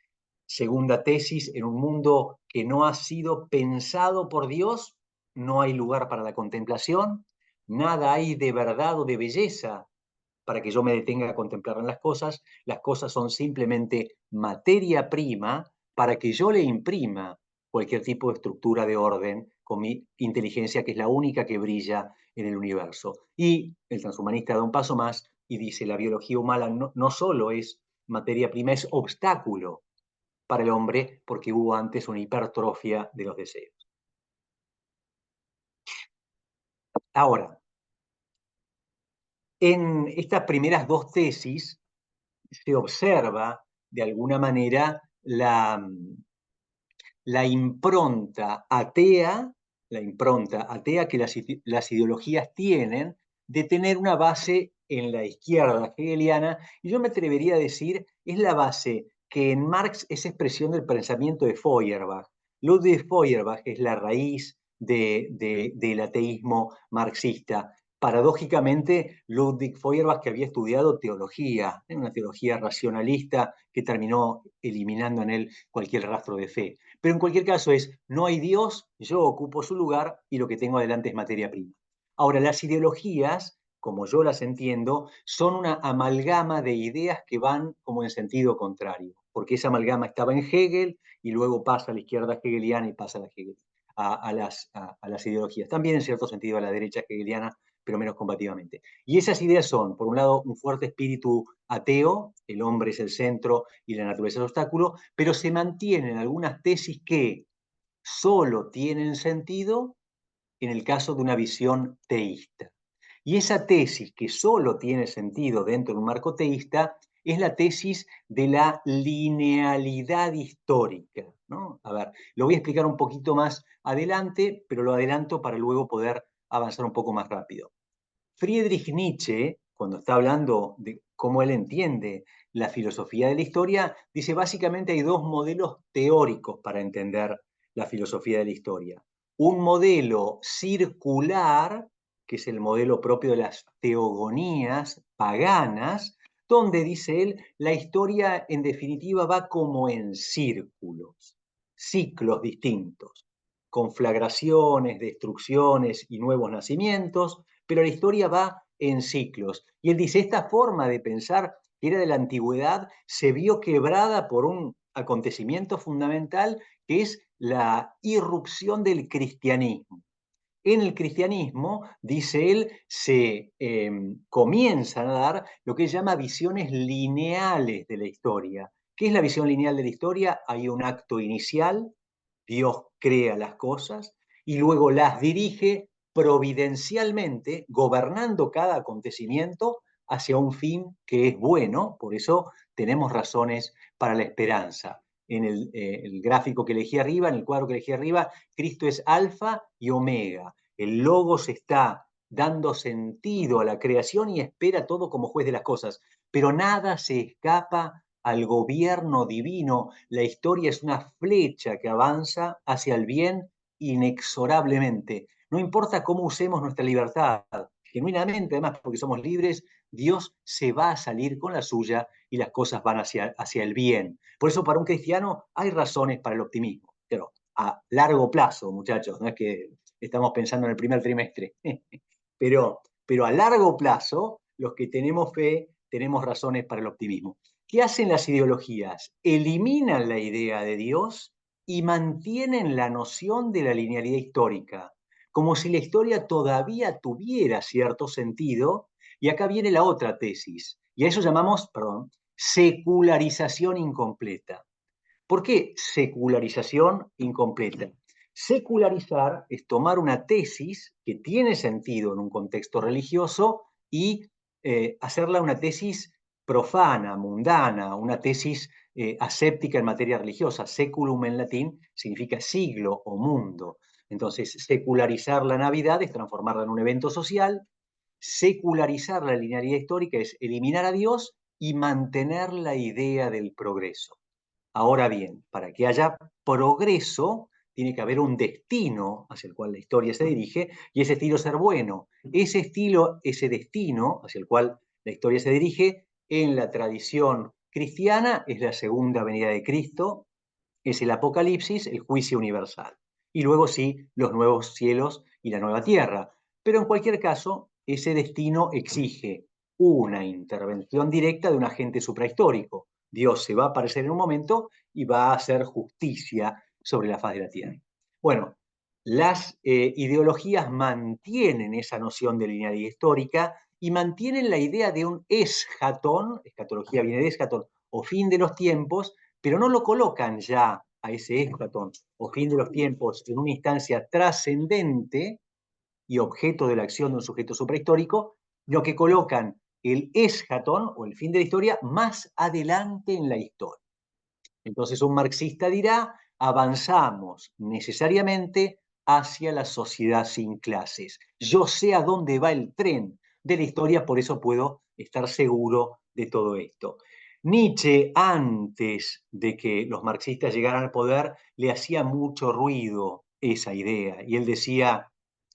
Segunda tesis, en un mundo que no ha sido pensado por Dios, no hay lugar para la contemplación, nada hay de verdad o de belleza para que yo me detenga a contemplar en las cosas son simplemente materia prima para que yo le imprima cualquier tipo de estructura de orden con mi inteligencia, que es la única que brilla en el universo. Y el transhumanista da un paso más y dice, la biología humana no solo es materia prima, es obstáculo para el hombre porque hubo antes una hipertrofia de los deseos. Ahora, en estas primeras dos tesis se observa de alguna manera la impronta atea, que las ideologías tienen de tener una base en la izquierda hegeliana, y yo me atrevería a decir, es la base que en Marx es expresión del pensamiento de Feuerbach. Ludwig Feuerbach es la raíz del ateísmo marxista. Paradójicamente, Ludwig Feuerbach, que había estudiado teología, una teología racionalista que terminó eliminando en él cualquier rastro de fe. Pero en cualquier caso no hay Dios, yo ocupo su lugar y lo que tengo adelante es materia prima. Ahora, las ideologías, como yo las entiendo, son una amalgama de ideas que van como en sentido contrario, porque esa amalgama estaba en Hegel y luego pasa a la izquierda hegeliana y pasa a las ideologías. También en cierto sentido a la derecha hegeliana, pero menos combativamente. Y esas ideas son, por un lado, un fuerte espíritu ateo, el hombre es el centro y la naturaleza es el obstáculo, pero se mantienen algunas tesis que solo tienen sentido en el caso de una visión teísta. Y esa tesis, que solo tiene sentido dentro de un marco teísta, es la tesis de la linealidad histórica, ¿no? A ver, lo voy a explicar un poquito más adelante, pero lo adelanto para luego poder avanzar un poco más rápido. Friedrich Nietzsche, cuando está hablando de cómo él entiende la filosofía de la historia, dice básicamente hay dos modelos teóricos para entender la filosofía de la historia. Un modelo circular, que es el modelo propio de las teogonías paganas, donde, dice él, la historia en definitiva va como en círculos, ciclos distintos, conflagraciones, destrucciones y nuevos nacimientos, pero la historia va en ciclos. Y él dice, esta forma de pensar que era de la antigüedad se vio quebrada por un acontecimiento fundamental que es la irrupción del cristianismo. En el cristianismo, dice él, se comienzan a dar lo que él llama visiones lineales de la historia. ¿Qué es la visión lineal de la historia? Hay un acto inicial, Dios crea las cosas y luego las dirige providencialmente, gobernando cada acontecimiento hacia un fin que es bueno. Por eso tenemos razones para la esperanza. En el gráfico que elegí arriba, en el cuadro que elegí arriba, Cristo es alfa y omega. El logos está dando sentido a la creación y espera todo como juez de las cosas, pero nada se escapa al gobierno divino. La historia es una flecha que avanza hacia el bien inexorablemente. No importa cómo usemos nuestra libertad, genuinamente, además, porque somos libres, Dios se va a salir con la suya y las cosas van hacia el bien. Por eso, para un cristiano hay razones para el optimismo. Pero a largo plazo, muchachos, no es que estamos pensando en el primer trimestre, pero a largo plazo, los que tenemos fe, tenemos razones para el optimismo. ¿Qué hacen las ideologías? Eliminan la idea de Dios y mantienen la noción de la linealidad histórica, como si la historia todavía tuviera cierto sentido. Y acá viene la otra tesis, y a eso llamamos, secularización incompleta. ¿Por qué secularización incompleta? Secularizar es tomar una tesis que tiene sentido en un contexto religioso y hacerla una tesis profana, mundana, una tesis aséptica en materia religiosa. Seculum en latín significa siglo o mundo. Entonces, secularizar la Navidad es transformarla en un evento social. Secularizar la linealidad histórica es eliminar a Dios y mantener la idea del progreso. Ahora bien, para que haya progreso, tiene que haber un destino hacia el cual la historia se dirige, y ese estilo ser bueno. Ese estilo, ese destino hacia el cual la historia se dirige, en la tradición cristiana es la segunda venida de Cristo, es el Apocalipsis, el juicio universal. Y luego sí, los nuevos cielos y la nueva tierra. Pero en cualquier caso, ese destino exige una intervención directa de un agente suprahistórico. Dios se va a aparecer en un momento y va a hacer justicia sobre la faz de la tierra. Bueno, las ideologías mantienen esa noción de linealidad histórica y mantienen la idea de un eschatón, escatología viene de eschatón, o fin de los tiempos, pero no lo colocan ya a ese eschatón o fin de los tiempos en una instancia trascendente y objeto de la acción de un sujeto suprahistórico, lo que colocan el eschatón o el fin de la historia más adelante en la historia. Entonces un marxista dirá, avanzamos necesariamente hacia la sociedad sin clases. Yo sé a dónde va el tren de la historia, por eso puedo estar seguro de todo esto. Nietzsche, antes de que los marxistas llegaran al poder, le hacía mucho ruido esa idea. Y él decía,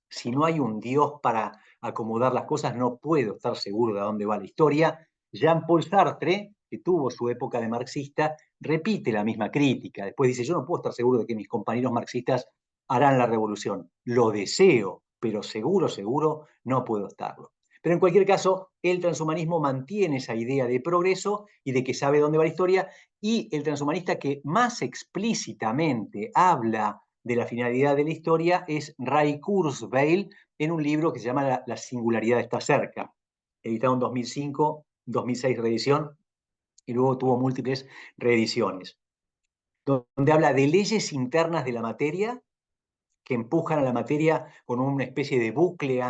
si no hay un Dios para acomodar las cosas, no puedo estar seguro de a dónde va la historia. Jean-Paul Sartre, que tuvo su época de marxista, repite la misma crítica. Después dice, yo no puedo estar seguro de que mis compañeros marxistas harán la revolución. Lo deseo, pero seguro, seguro, no puedo estarlo. Pero en cualquier caso, el transhumanismo mantiene esa idea de progreso y de que sabe dónde va la historia, y el transhumanista que más explícitamente habla de la finalidad de la historia es Ray Kurzweil en un libro que se llama La singularidad está cerca, editado en 2005, 2006 reedición, y luego tuvo múltiples reediciones, donde habla de leyes internas de la materia que empujan a la materia con una especie de bucle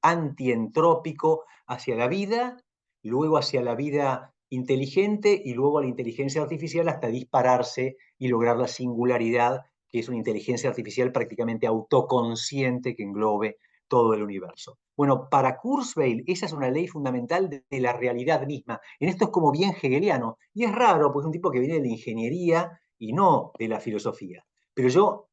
antientrópico hacia la vida, luego hacia la vida inteligente y luego a la inteligencia artificial hasta dispararse y lograr la singularidad, que es una inteligencia artificial prácticamente autoconsciente que englobe todo el universo. Bueno, para Kurzweil esa es una ley fundamental de la realidad misma. En esto es como bien hegeliano, y es raro, porque es un tipo que viene de la ingeniería y no de la filosofía. Pero yo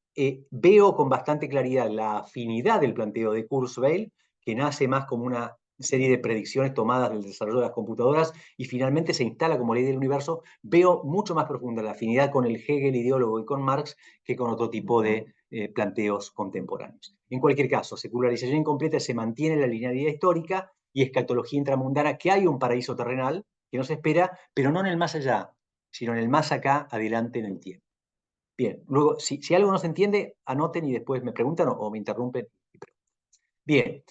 veo con bastante claridad la afinidad del planteo de Kurzweil, que nace más como una serie de predicciones tomadas del desarrollo de las computadoras y finalmente se instala como ley del universo. Veo mucho más profunda la afinidad con el Hegel ideólogo y con Marx que con otro tipo de planteos contemporáneos. En cualquier caso, secularización incompleta se mantiene la linealidad histórica y escatología intramundana, que hay un paraíso terrenal que nos espera, pero no en el más allá, sino en el más acá, adelante en el tiempo. Bien, luego, si algo no se entiende, anoten y después me preguntan o me interrumpen. Bien,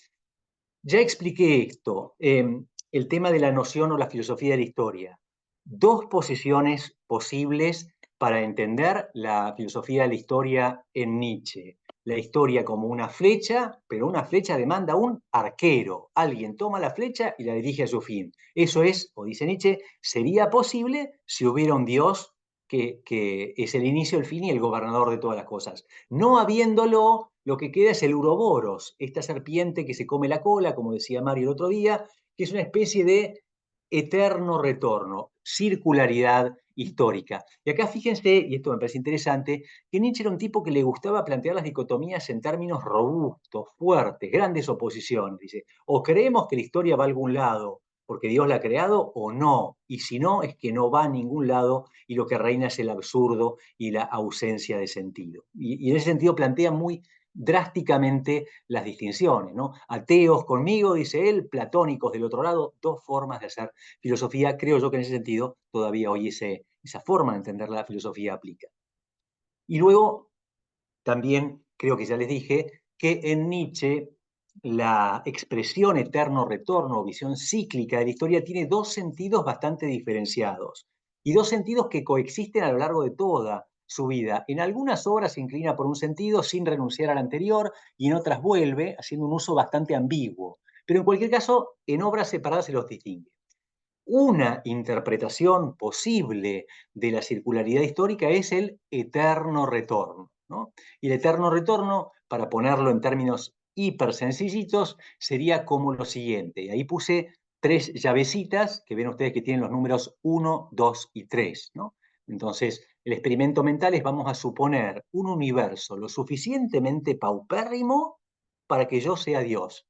ya expliqué esto, el tema de la noción o la filosofía de la historia. Dos posiciones posibles para entender la filosofía de la historia en Nietzsche. La historia como una flecha, pero una flecha demanda un arquero. Alguien toma la flecha y la dirige a su fin. Eso es, o dice Nietzsche, sería posible si hubiera un Dios que es el inicio, el fin y el gobernador de todas las cosas. No habiéndolo, lo que queda es el uroboros, esta serpiente que se come la cola, como decía Mario el otro día, que es una especie de eterno retorno, circularidad histórica. Y acá fíjense, y esto me parece interesante, que Nietzsche era un tipo que le gustaba plantear las dicotomías en términos robustos, fuertes, grandes oposiciones. Dice, o creemos que la historia va a algún lado porque Dios la ha creado o no, y si no, es que no va a ningún lado y lo que reina es el absurdo y la ausencia de sentido. Y en ese sentido plantea muy drásticamente las distinciones, ¿no? Ateos conmigo, dice él, platónicos del otro lado, dos formas de hacer filosofía. Creo yo que en ese sentido todavía hoy esa forma de entender la filosofía aplica. Y luego también creo que ya les dije que en Nietzsche la expresión eterno retorno o visión cíclica de la historia tiene dos sentidos bastante diferenciados y dos sentidos que coexisten a lo largo de toda su vida. En algunas obras se inclina por un sentido sin renunciar al anterior y en otras vuelve haciendo un uso bastante ambiguo. Pero en cualquier caso, en obras separadas se los distingue. Una interpretación posible de la circularidad histórica es el eterno retorno, ¿no? Y el eterno retorno, para ponerlo en términos hiper sencillitos, sería como lo siguiente. Y ahí puse tres llavecitas que ven ustedes que tienen los números 1, 2 y 3, ¿no? Entonces, el experimento mental es, vamos a suponer un universo lo suficientemente paupérrimo para que yo sea Dios.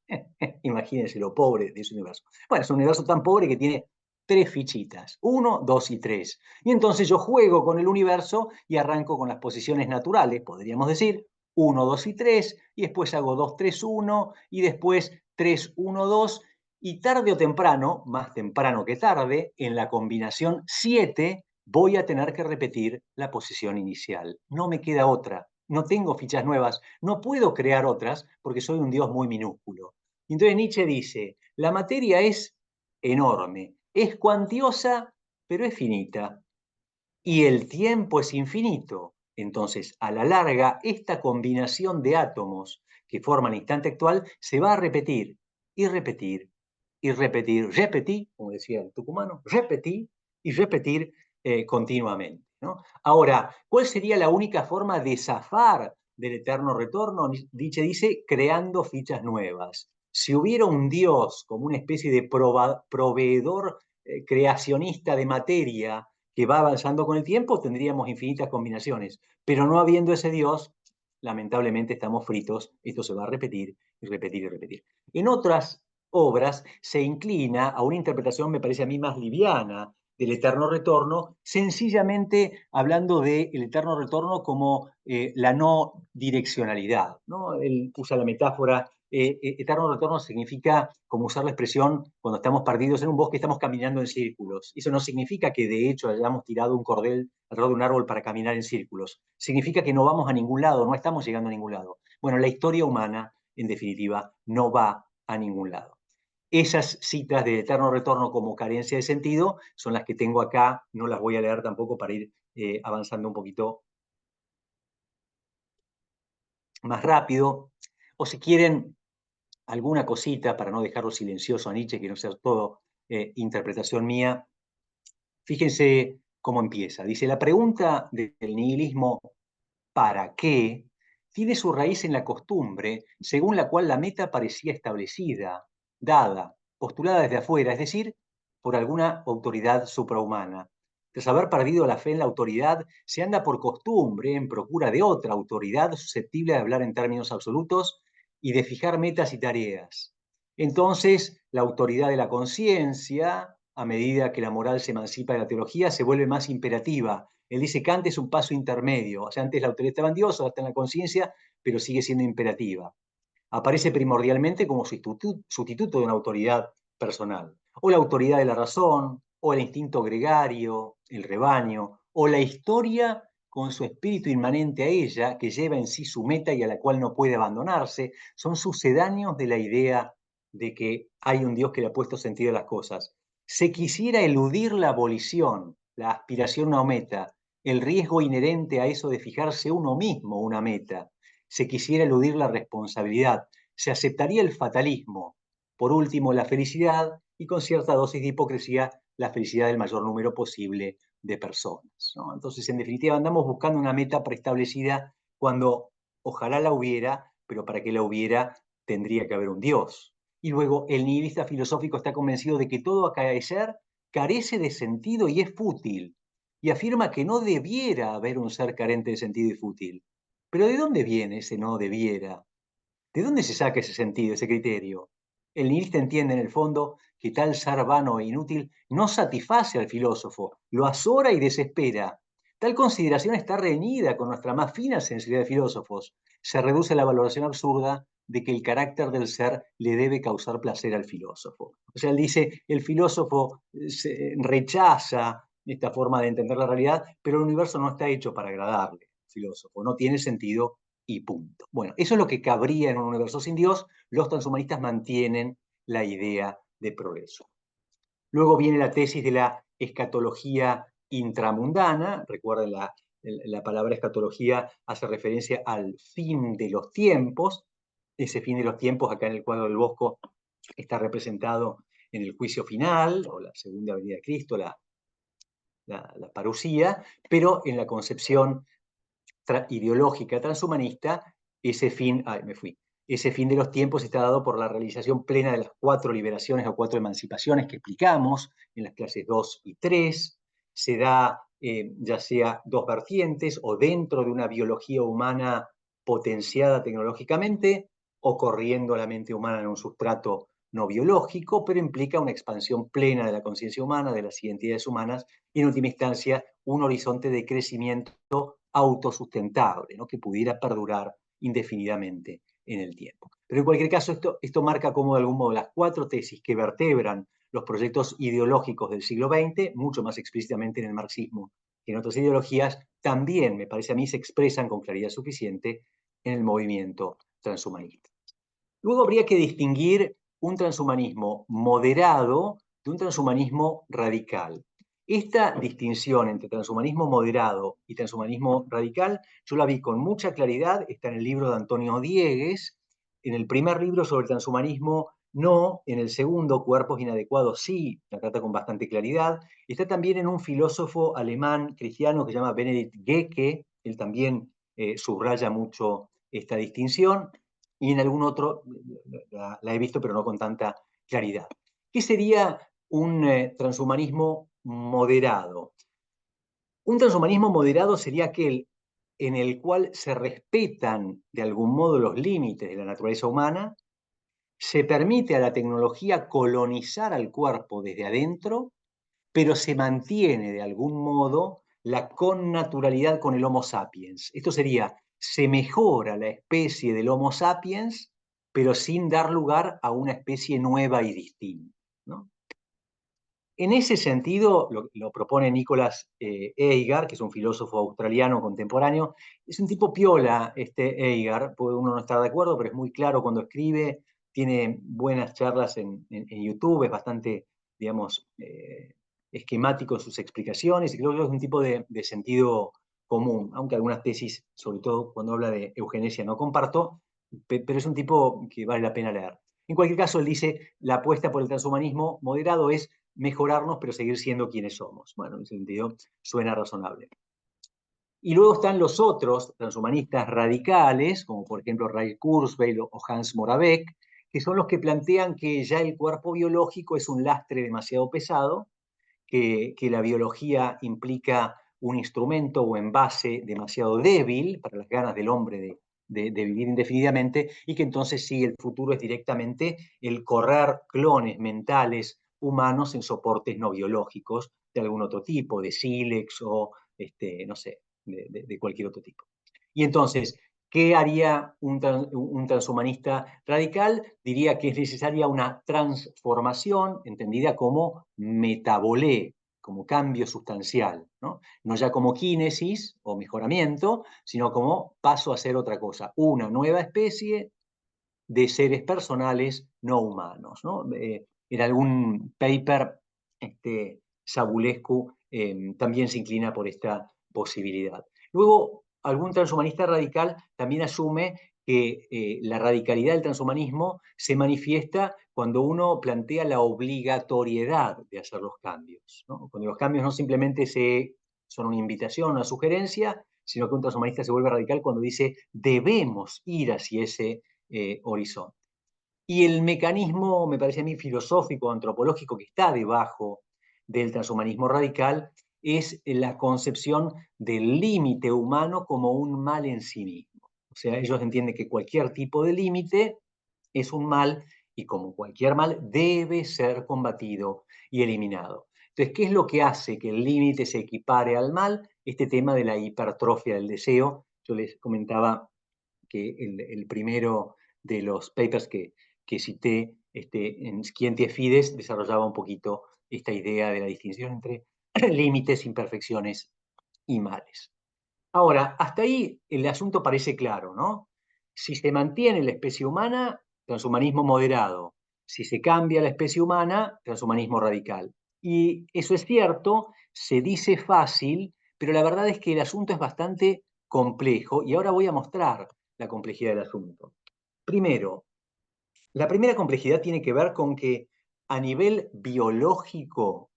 Imagínense lo pobre de ese universo. Bueno, es un universo tan pobre que tiene tres fichitas, 1, 2 y 3. Y entonces yo juego con el universo y arranco con las posiciones naturales, podríamos decir 1, 2 y 3, y después hago 2, 3, 1, y después 3, 1, 2, y tarde o temprano, más temprano que tarde, en la combinación 7 voy a tener que repetir la posición inicial. No me queda otra, no tengo fichas nuevas, no puedo crear otras porque soy un Dios muy minúsculo. Entonces Nietzsche dice, la materia es enorme, es cuantiosa, pero es finita. Y el tiempo es infinito. Entonces, a la larga, esta combinación de átomos que forman el instante actual se va a repetir y repetir y repetir, repetir, como decía el tucumano, repetir y repetir continuamente, ¿no? Ahora, ¿cuál sería la única forma de zafar del eterno retorno? Nietzsche dice, creando fichas nuevas. Si hubiera un Dios como una especie de proveedor creacionista de materia que va avanzando con el tiempo, tendríamos infinitas combinaciones. Pero no habiendo ese Dios, lamentablemente estamos fritos. Esto se va a repetir y repetir y repetir. En otras obras se inclina a una interpretación, me parece a mí, más liviana del eterno retorno, sencillamente hablando del eterno retorno como la no direccionalidad, ¿no? Él usa la metáfora eterno retorno significa, como usar la expresión, cuando estamos perdidos en un bosque, estamos caminando en círculos. Eso no significa que de hecho hayamos tirado un cordel alrededor de un árbol para caminar en círculos. Significa que no vamos a ningún lado, no estamos llegando a ningún lado. Bueno, la historia humana, en definitiva, no va a ningún lado. Esas citas de eterno retorno como carencia de sentido son las que tengo acá, no las voy a leer tampoco para ir avanzando un poquito más rápido, o si quieren alguna cosita para no dejarlo silencioso a Nietzsche, que no sea todo interpretación mía, fíjense cómo empieza. Dice, la pregunta del nihilismo ¿para qué? Tiene su raíz en la costumbre, según la cual la meta parecía establecida, dada, postulada desde afuera, es decir, por alguna autoridad suprahumana. Tras haber perdido la fe en la autoridad, se anda por costumbre en procura de otra autoridad susceptible de hablar en términos absolutos y de fijar metas y tareas. Entonces, la autoridad de la conciencia, a medida que la moral se emancipa de la teología, se vuelve más imperativa. Él dice, Kant es un paso intermedio. O sea, antes la autoridad estaba en Dios, ahora está en la conciencia, pero sigue siendo imperativa. Aparece primordialmente como sustituto de una autoridad personal. O la autoridad de la razón, o el instinto gregario, el rebaño, o la historia con su espíritu inmanente a ella, que lleva en sí su meta y a la cual no puede abandonarse, son sucedáneos de la idea de que hay un Dios que le ha puesto sentido a las cosas. Se quisiera eludir la abolición, la aspiración a una meta, el riesgo inherente a eso de fijarse uno mismo una meta. Se quisiera eludir la responsabilidad, se aceptaría el fatalismo, por último la felicidad y con cierta dosis de hipocresía la felicidad del mayor número posible de personas, ¿no? Entonces, en definitiva, andamos buscando una meta preestablecida cuando ojalá la hubiera, pero para que la hubiera tendría que haber un Dios. Y luego el nihilista filosófico está convencido de que todo acaecer carece de sentido y es fútil, y afirma que no debiera haber un ser carente de sentido y fútil. Pero ¿de dónde viene ese no debiera? ¿De dónde se saca ese sentido, ese criterio? El nihilista entiende en el fondo que tal ser vano e inútil no satisface al filósofo, lo azora y desespera. Tal consideración está reñida con nuestra más fina sensibilidad de filósofos. Se reduce a la valoración absurda de que el carácter del ser le debe causar placer al filósofo. O sea, él dice, el filósofo rechaza esta forma de entender la realidad, pero el universo no está hecho para agradarle al filósofo, no tiene sentido y punto. Bueno, eso es lo que cabría en un universo sin Dios. Los transhumanistas mantienen la idea de progreso. Luego viene la tesis de la escatología intramundana. Recuerden, la palabra escatología hace referencia al fin de los tiempos. Ese fin de los tiempos, acá en el cuadro del Bosco, está representado en el juicio final, o la segunda venida de Cristo, la parusía, pero en la concepción ideológica transhumanista, ese fin de los tiempos está dado por la realización plena de las 4 liberaciones o 4 emancipaciones que explicamos en las clases 2 y 3. Se da ya sea 2 vertientes o dentro de una biología humana potenciada tecnológicamente o corriendo la mente humana en un sustrato no biológico, pero implica una expansión plena de la conciencia humana, de las identidades humanas y en última instancia un horizonte de crecimiento autosustentable, ¿no? Que pudiera perdurar indefinidamente en el tiempo. Pero en cualquier caso, esto marca como de algún modo las 4 tesis que vertebran los proyectos ideológicos del siglo XX, mucho más explícitamente en el marxismo que en otras ideologías, también, me parece a mí, se expresan con claridad suficiente en el movimiento transhumanista. Luego habría que distinguir un transhumanismo moderado de un transhumanismo radical. Esta distinción entre transhumanismo moderado y transhumanismo radical, yo la vi con mucha claridad, está en el libro de Antonio Diegues, en el primer libro sobre el transhumanismo no, en el segundo, Cuerpos Inadecuados, sí, la trata con bastante claridad. Está también en un filósofo alemán cristiano que se llama Benedikt Goeke, él también subraya mucho esta distinción, y en algún otro la he visto, pero no con tanta claridad. ¿Qué sería un transhumanismo moderado? Un transhumanismo moderado sería aquel en el cual se respetan de algún modo los límites de la naturaleza humana, se permite a la tecnología colonizar al cuerpo desde adentro, pero se mantiene de algún modo la connaturalidad con el Homo sapiens. Esto sería, se mejora la especie del Homo sapiens, pero sin dar lugar a una especie nueva y distinta, ¿no? En ese sentido, lo propone Nicholas Eigar, que es un filósofo australiano contemporáneo. Es un tipo piola, Eigar, puede uno no estar de acuerdo, pero es muy claro cuando escribe, tiene buenas charlas en YouTube, es bastante, digamos, esquemático en sus explicaciones, y creo que es un tipo de sentido común, aunque algunas tesis, sobre todo cuando habla de eugenesia, no comparto, pero es un tipo que vale la pena leer. En cualquier caso, él dice, la apuesta por el transhumanismo moderado es mejorarnos, pero seguir siendo quienes somos. Bueno, en ese sentido, suena razonable. Y luego están los otros transhumanistas radicales, como por ejemplo Ray Kurzweil o Hans Moravec, que son los que plantean que ya el cuerpo biológico es un lastre demasiado pesado, que la biología implica un instrumento o envase demasiado débil para las ganas del hombre de vivir indefinidamente, y que entonces sí, el futuro es directamente el correr clones mentales humanos en soportes no biológicos de algún otro tipo, de sílex o, no sé, de cualquier otro tipo. Y entonces, ¿qué haría un transhumanista radical? Diría que es necesaria una transformación, entendida como metabolé, como cambio sustancial, ¿no? No ya como kínesis o mejoramiento, sino como paso a ser otra cosa, una nueva especie de seres personales no humanos, ¿no? En algún paper, Sabulescu también se inclina por esta posibilidad. Luego, algún transhumanista radical también asume que la radicalidad del transhumanismo se manifiesta cuando uno plantea la obligatoriedad de hacer los cambios, ¿no? Cuando los cambios no simplemente son una invitación, una sugerencia, sino que un transhumanista se vuelve radical cuando dice debemos ir hacia ese horizonte. Y el mecanismo, me parece a mí, filosófico, antropológico que está debajo del transhumanismo radical es la concepción del límite humano como un mal en sí mismo. O sea, ellos entienden que cualquier tipo de límite es un mal y como cualquier mal debe ser combatido y eliminado. Entonces, ¿qué es lo que hace que el límite se equipare al mal? Este tema de la hipertrofia del deseo. Yo les comentaba que el primero de los papers que cité en Scientia Fides desarrollaba un poquito esta idea de la distinción entre límites, imperfecciones y males. Ahora, hasta ahí el asunto parece claro, ¿no? Si se mantiene la especie humana, transhumanismo moderado. Si se cambia la especie humana, transhumanismo radical. Y eso es cierto, se dice fácil, pero la verdad es que el asunto es bastante complejo y ahora voy a mostrar la complejidad del asunto. Primero, la primera complejidad tiene que ver con que a nivel biológico,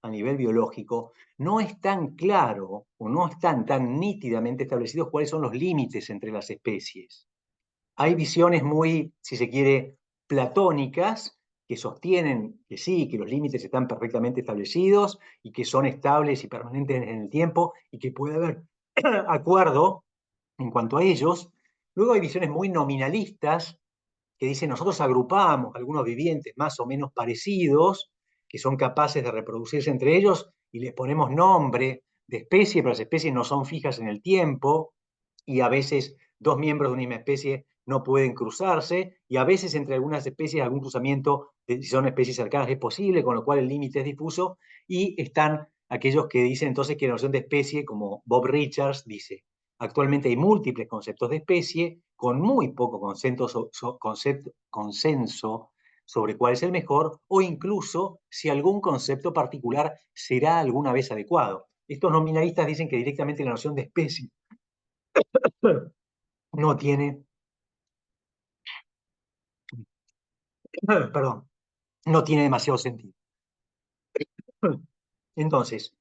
no es tan claro o no están tan nítidamente establecidos cuáles son los límites entre las especies. Hay visiones muy, si se quiere, platónicas, que sostienen que sí, que los límites están perfectamente establecidos y que son estables y permanentes en el tiempo y que puede haber acuerdo en cuanto a ellos. Luego hay visiones muy nominalistas que dicen nosotros agrupamos algunos vivientes más o menos parecidos, que son capaces de reproducirse entre ellos y les ponemos nombre de especie, pero las especies no son fijas en el tiempo y a veces dos miembros de una misma especie no pueden cruzarse y a veces entre algunas especies algún cruzamiento, si son especies cercanas, es posible, con lo cual el límite es difuso, y están aquellos que dicen entonces que la noción de especie, como Bob Richards dice, actualmente hay múltiples conceptos de especie con muy poco consenso sobre cuál es el mejor o incluso si algún concepto particular será alguna vez adecuado. Estos nominalistas dicen que directamente la noción de especie no tiene, perdón, no tiene demasiado sentido. Entonces,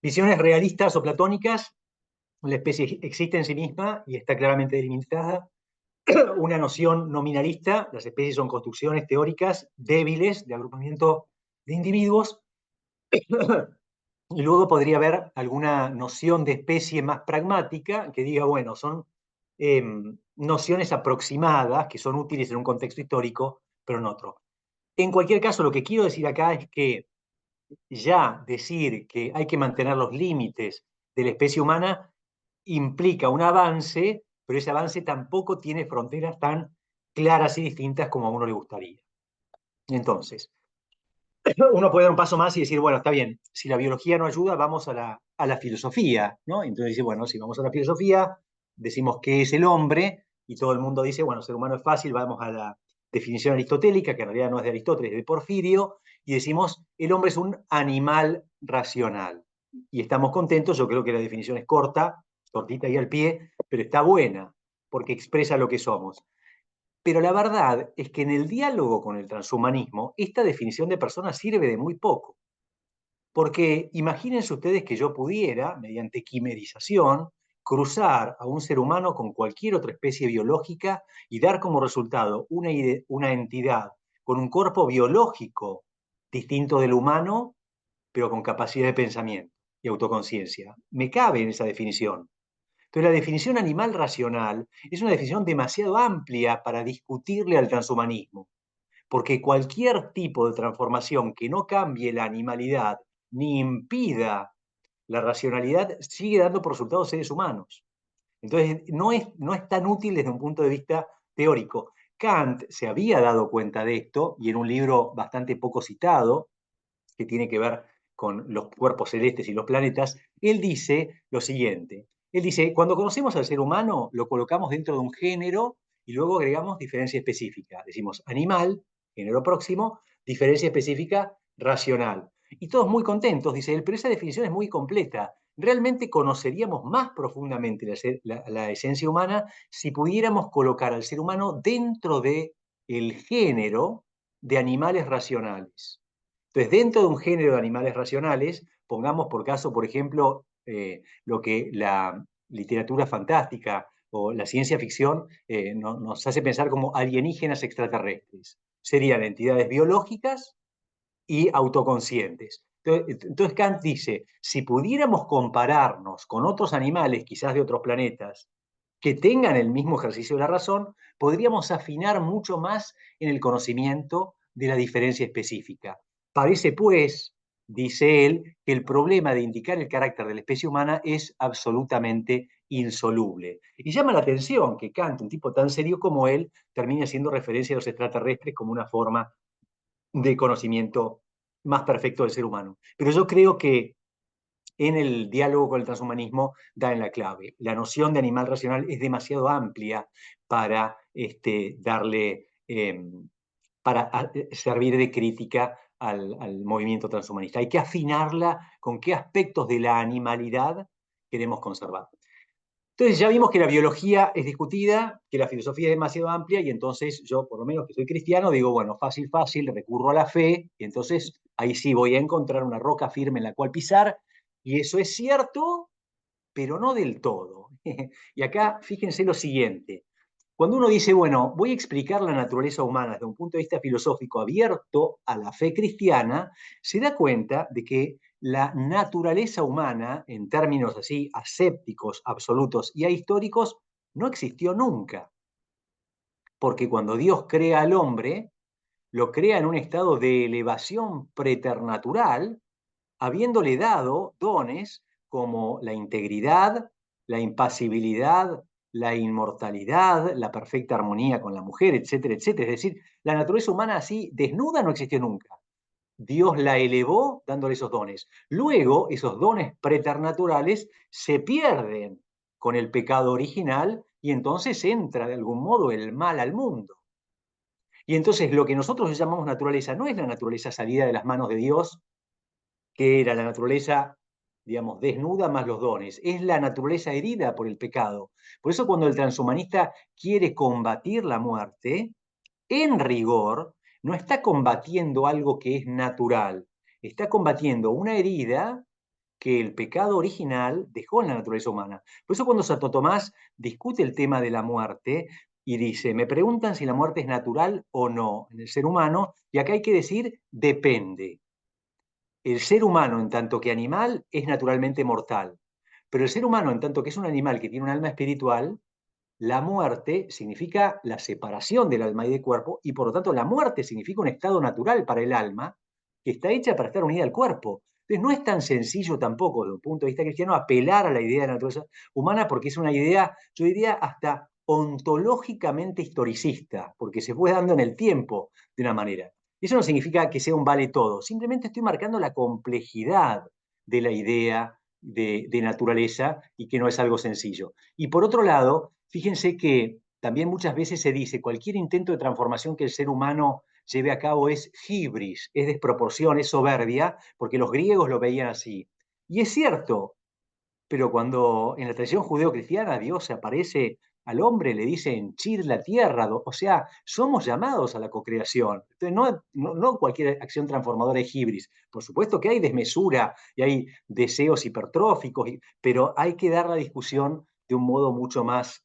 visiones realistas o platónicas, la especie existe en sí misma y está claramente delimitada. Una noción nominalista, las especies son construcciones teóricas débiles de agrupamiento de individuos. Y luego podría haber alguna noción de especie más pragmática que diga, bueno, son nociones aproximadas que son útiles en un contexto histórico, pero en otro. En cualquier caso, lo que quiero decir acá es que ya decir que hay que mantener los límites de la especie humana implica un avance, pero ese avance tampoco tiene fronteras tan claras y distintas como a uno le gustaría. Entonces, uno puede dar un paso más y decir, bueno, está bien, si la biología no ayuda, vamos a la filosofía, ¿no? Entonces dice, bueno, si vamos a la filosofía, decimos qué es el hombre, y todo el mundo dice, bueno, ser humano es fácil, vamos a la definición aristotélica, que en realidad no es de Aristóteles, es de Porfirio, y decimos, el hombre es un animal racional. Y estamos contentos, yo creo que la definición es corta, cortita ahí al pie, pero está buena, porque expresa lo que somos. Pero la verdad es que en el diálogo con el transhumanismo, esta definición de persona sirve de muy poco. Porque imagínense ustedes que yo pudiera, mediante quimerización, cruzar a un ser humano con cualquier otra especie biológica y dar como resultado una entidad con un cuerpo biológico distinto del humano, pero con capacidad de pensamiento y autoconciencia. Me cabe en esa definición. Entonces, la definición animal racional es una definición demasiado amplia para discutirle al transhumanismo, porque cualquier tipo de transformación que no cambie la animalidad ni impida la racionalidad sigue dando por resultados seres humanos. Entonces, no es tan útil desde un punto de vista teórico. Kant se había dado cuenta de esto y en un libro bastante poco citado, que tiene que ver con los cuerpos celestes y los planetas, él dice lo siguiente. Él dice, cuando conocemos al ser humano, lo colocamos dentro de un género y luego agregamos diferencia específica. Decimos animal, género próximo, diferencia específica, racional. Y todos muy contentos, dice él, pero esa definición es muy completa. Realmente conoceríamos más profundamente la esencia humana si pudiéramos colocar al ser humano dentro del género de animales racionales. Entonces, dentro de un género de animales racionales, pongamos por caso, por ejemplo, lo que la literatura fantástica o la ciencia ficción nos hace pensar como alienígenas extraterrestres. Serían entidades biológicas y autoconscientes. Entonces Kant dice, si pudiéramos compararnos con otros animales, quizás de otros planetas, que tengan el mismo ejercicio de la razón, podríamos afinar mucho más en el conocimiento de la diferencia específica. Parece, pues, dice él, que el problema de indicar el carácter de la especie humana es absolutamente insoluble. Y llama la atención que Kant, un tipo tan serio como él, termine haciendo referencia a los extraterrestres como una forma de conocimiento más perfecto del ser humano. Pero yo creo que en el diálogo con el transhumanismo da en la clave. La noción de animal racional es demasiado amplia para darle, para servir de crítica al movimiento transhumanista. Hay que afinarla con qué aspectos de la animalidad queremos conservar. Entonces ya vimos que la biología es discutida, que la filosofía es demasiado amplia y entonces yo, por lo menos que soy cristiano, digo, bueno, fácil, fácil, recurro a la fe y entonces ahí sí voy a encontrar una roca firme en la cual pisar y eso es cierto, pero no del todo. Y acá fíjense lo siguiente. Cuando uno dice, bueno, voy a explicar la naturaleza humana desde un punto de vista filosófico abierto a la fe cristiana, se da cuenta de que la naturaleza humana, en términos así asépticos, absolutos y ahistóricos, no existió nunca. Porque cuando Dios crea al hombre, lo crea en un estado de elevación preternatural, habiéndole dado dones como la integridad, la impasibilidad, la inmortalidad, la perfecta armonía con la mujer, etcétera, etcétera. Es decir, la naturaleza humana así desnuda no existió nunca. Dios la elevó dándole esos dones. Luego, esos dones preternaturales se pierden con el pecado original y entonces entra de algún modo el mal al mundo. Y entonces lo que nosotros llamamos naturaleza no es la naturaleza salida de las manos de Dios, que era la naturaleza, digamos, desnuda más los dones, es la naturaleza herida por el pecado. Por eso cuando el transhumanista quiere combatir la muerte, en rigor, no está combatiendo algo que es natural, está combatiendo una herida que el pecado original dejó en la naturaleza humana. Por eso cuando Santo Tomás discute el tema de la muerte y dice, me preguntan si la muerte es natural o no en el ser humano, y acá hay que decir, depende. El ser humano, en tanto que animal, es naturalmente mortal. Pero el ser humano, en tanto que es un animal que tiene un alma espiritual, la muerte significa la separación del alma y del cuerpo, y por lo tanto la muerte significa un estado natural para el alma que está hecha para estar unida al cuerpo. Entonces no es tan sencillo tampoco, desde un punto de vista cristiano, apelar a la idea de la naturaleza humana, porque es una idea, yo diría, hasta ontológicamente historicista, porque se fue dando en el tiempo de una manera. Eso no significa que sea un vale todo, simplemente estoy marcando la complejidad de la idea de naturaleza y que no es algo sencillo. Y por otro lado, fíjense que también muchas veces se dice cualquier intento de transformación que el ser humano lleve a cabo es hibris, es desproporción, es soberbia, porque los griegos lo veían así. Y es cierto, pero cuando en la tradición judeo-cristiana Dios se aparece al hombre, le dice henchid la tierra, o sea, somos llamados a la cocreación. Entonces, no cualquier acción transformadora es hibris. Por supuesto que hay desmesura y hay deseos hipertróficos, pero hay que dar la discusión de un modo mucho más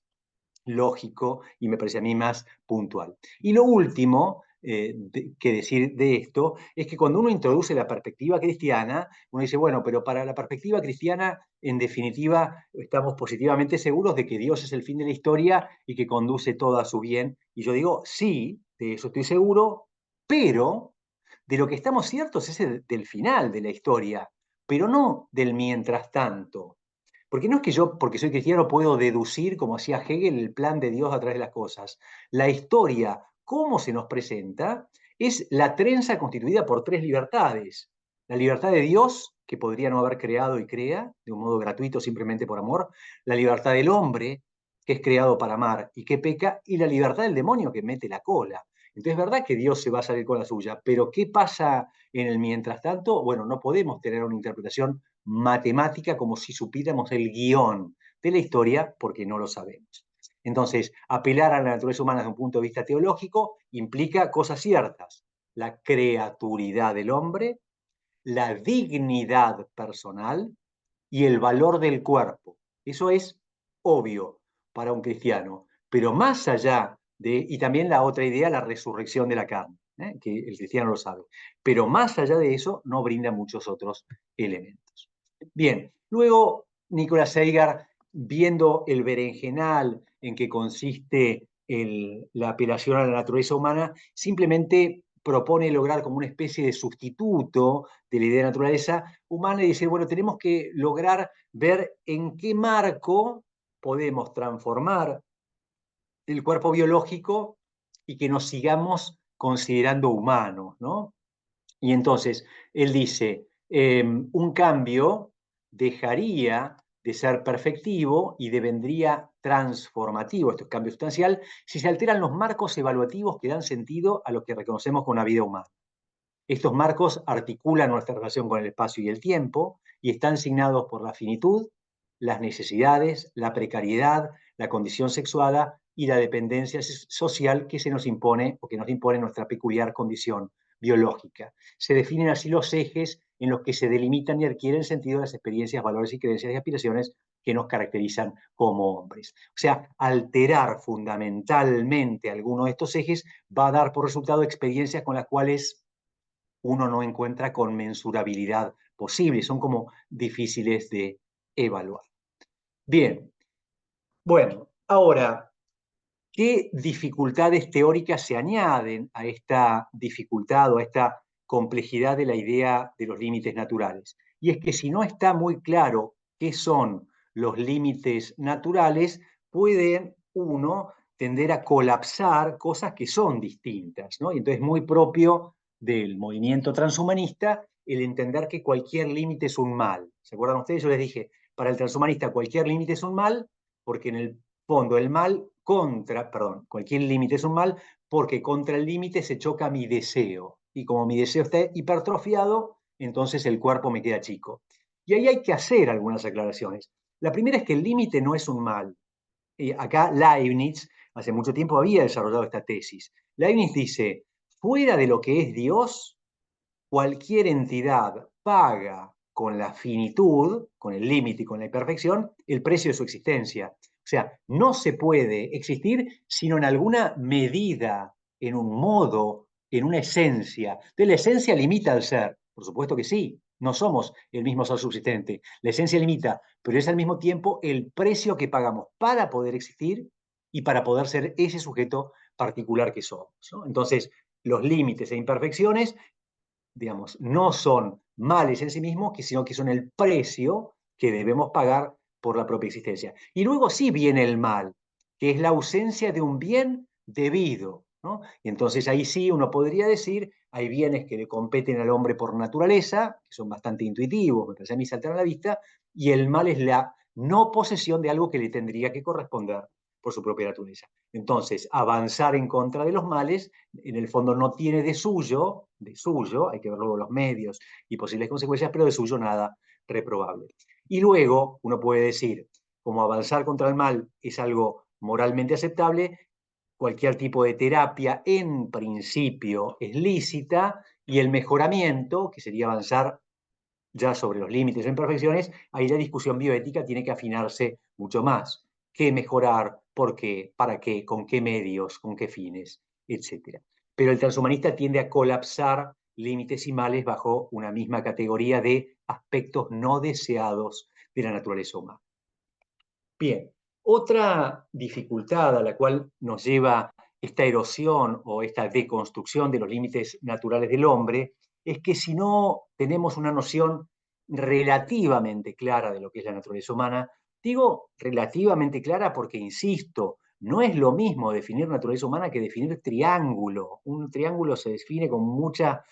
lógico y me parece a mí más puntual. Y lo último que decir de esto es que cuando uno introduce la perspectiva cristiana, uno dice, bueno, pero para la perspectiva cristiana, en definitiva, estamos positivamente seguros de que Dios es el fin de la historia y que conduce todo a su bien. Y yo digo, sí, de eso estoy seguro, pero de lo que estamos ciertos es del final de la historia, pero no del mientras tanto. Porque no es que yo, porque soy cristiano, puedo deducir, como hacía Hegel, el plan de Dios a través de las cosas. La historia, cómo se nos presenta, es la trenza constituida por tres libertades. La libertad de Dios, que podría no haber creado y crea, de un modo gratuito, simplemente por amor. La libertad del hombre, que es creado para amar y que peca. Y la libertad del demonio, que mete la cola. Entonces es verdad que Dios se va a salir con la suya, pero ¿qué pasa en el mientras tanto? Bueno, no podemos tener una interpretación matemática como si supiéramos el guión de la historia porque no lo sabemos. Entonces, apelar a la naturaleza humana desde un punto de vista teológico implica cosas ciertas: la creaturidad del hombre, la dignidad personal y el valor del cuerpo. Eso es obvio para un cristiano, pero más allá de, y también la otra idea, la resurrección de la carne, que el cristiano lo sabe, pero más allá de eso no brinda muchos otros elementos. Bien, luego Nicolás Seigar, viendo el berenjenal en que consiste la apelación a la naturaleza humana, simplemente propone lograr como una especie de sustituto de la idea de naturaleza humana y decir, bueno, tenemos que lograr ver en qué marco podemos transformar el cuerpo biológico y que nos sigamos considerando humanos, ¿no? Y entonces, él dice, un cambio dejaría de ser perfectivo y devendría transformativo, esto es cambio sustancial, si se alteran los marcos evaluativos que dan sentido a lo que reconocemos con la vida humana. Estos marcos articulan nuestra relación con el espacio y el tiempo y están signados por la finitud, las necesidades, la precariedad, la condición sexuada y la dependencia social que se nos impone o que nos impone nuestra peculiar condición biológica. Se definen así los ejes en los que se delimitan y adquieren sentido las experiencias, valores y creencias y aspiraciones que nos caracterizan como hombres. O sea, alterar fundamentalmente alguno de estos ejes va a dar por resultado experiencias con las cuales uno no encuentra conmensurabilidad posible, son como difíciles de evaluar. Bien, bueno, ahora, ¿qué dificultades teóricas se añaden a esta dificultad o a esta complejidad de la idea de los límites naturales? Y es que si no está muy claro qué son los límites naturales, puede uno tender a colapsar cosas que son distintas, ¿no? Y entonces es muy propio del movimiento transhumanista el entender que cualquier límite es un mal. ¿Se acuerdan ustedes? Yo les dije, para el transhumanista cualquier límite es un mal, porque en el fondo el mal cualquier límite es un mal, porque contra el límite se choca mi deseo. Y como mi deseo está hipertrofiado, entonces el cuerpo me queda chico. Y ahí hay que hacer algunas aclaraciones. La primera es que el límite no es un mal. Acá Leibniz, hace mucho tiempo, había desarrollado esta tesis. Leibniz dice, fuera de lo que es Dios, cualquier entidad paga con la finitud, con el límite y con la imperfección, el precio de su existencia. O sea, no se puede existir sino en alguna medida, en un modo, en una esencia. De la esencia limita al ser. Por supuesto que sí, no somos el mismo ser subsistente. La esencia limita, pero es al mismo tiempo el precio que pagamos para poder existir y para poder ser ese sujeto particular que somos, ¿no? Entonces, los límites e imperfecciones, digamos, no son males en sí mismos, sino que son el precio que debemos pagar por la propia existencia. Y luego sí viene el mal, que es la ausencia de un bien debido, ¿no? Y entonces ahí sí uno podría decir, hay bienes que le competen al hombre por naturaleza, que son bastante intuitivos, me parece a mí saltar a la vista, y el mal es la no posesión de algo que le tendría que corresponder por su propia naturaleza. Entonces, avanzar en contra de los males, en el fondo no tiene de suyo, hay que ver luego los medios y posibles consecuencias, pero de suyo nada reprobable. Y luego uno puede decir, como avanzar contra el mal es algo moralmente aceptable, cualquier tipo de terapia en principio es lícita, y el mejoramiento, que sería avanzar ya sobre los límites o imperfecciones, ahí la discusión bioética tiene que afinarse mucho más. ¿Qué mejorar? ¿Por qué? ¿Para qué? ¿Con qué medios? ¿Con qué fines? Etcétera. Pero el transhumanista tiende a colapsar límites y males bajo una misma categoría de aspectos no deseados de la naturaleza humana. Bien, otra dificultad a la cual nos lleva esta erosión o esta deconstrucción de los límites naturales del hombre es que si no tenemos una noción relativamente clara de lo que es la naturaleza humana, digo relativamente clara porque, insisto, no es lo mismo definir naturaleza humana que definir triángulo. Un triángulo se define con mucha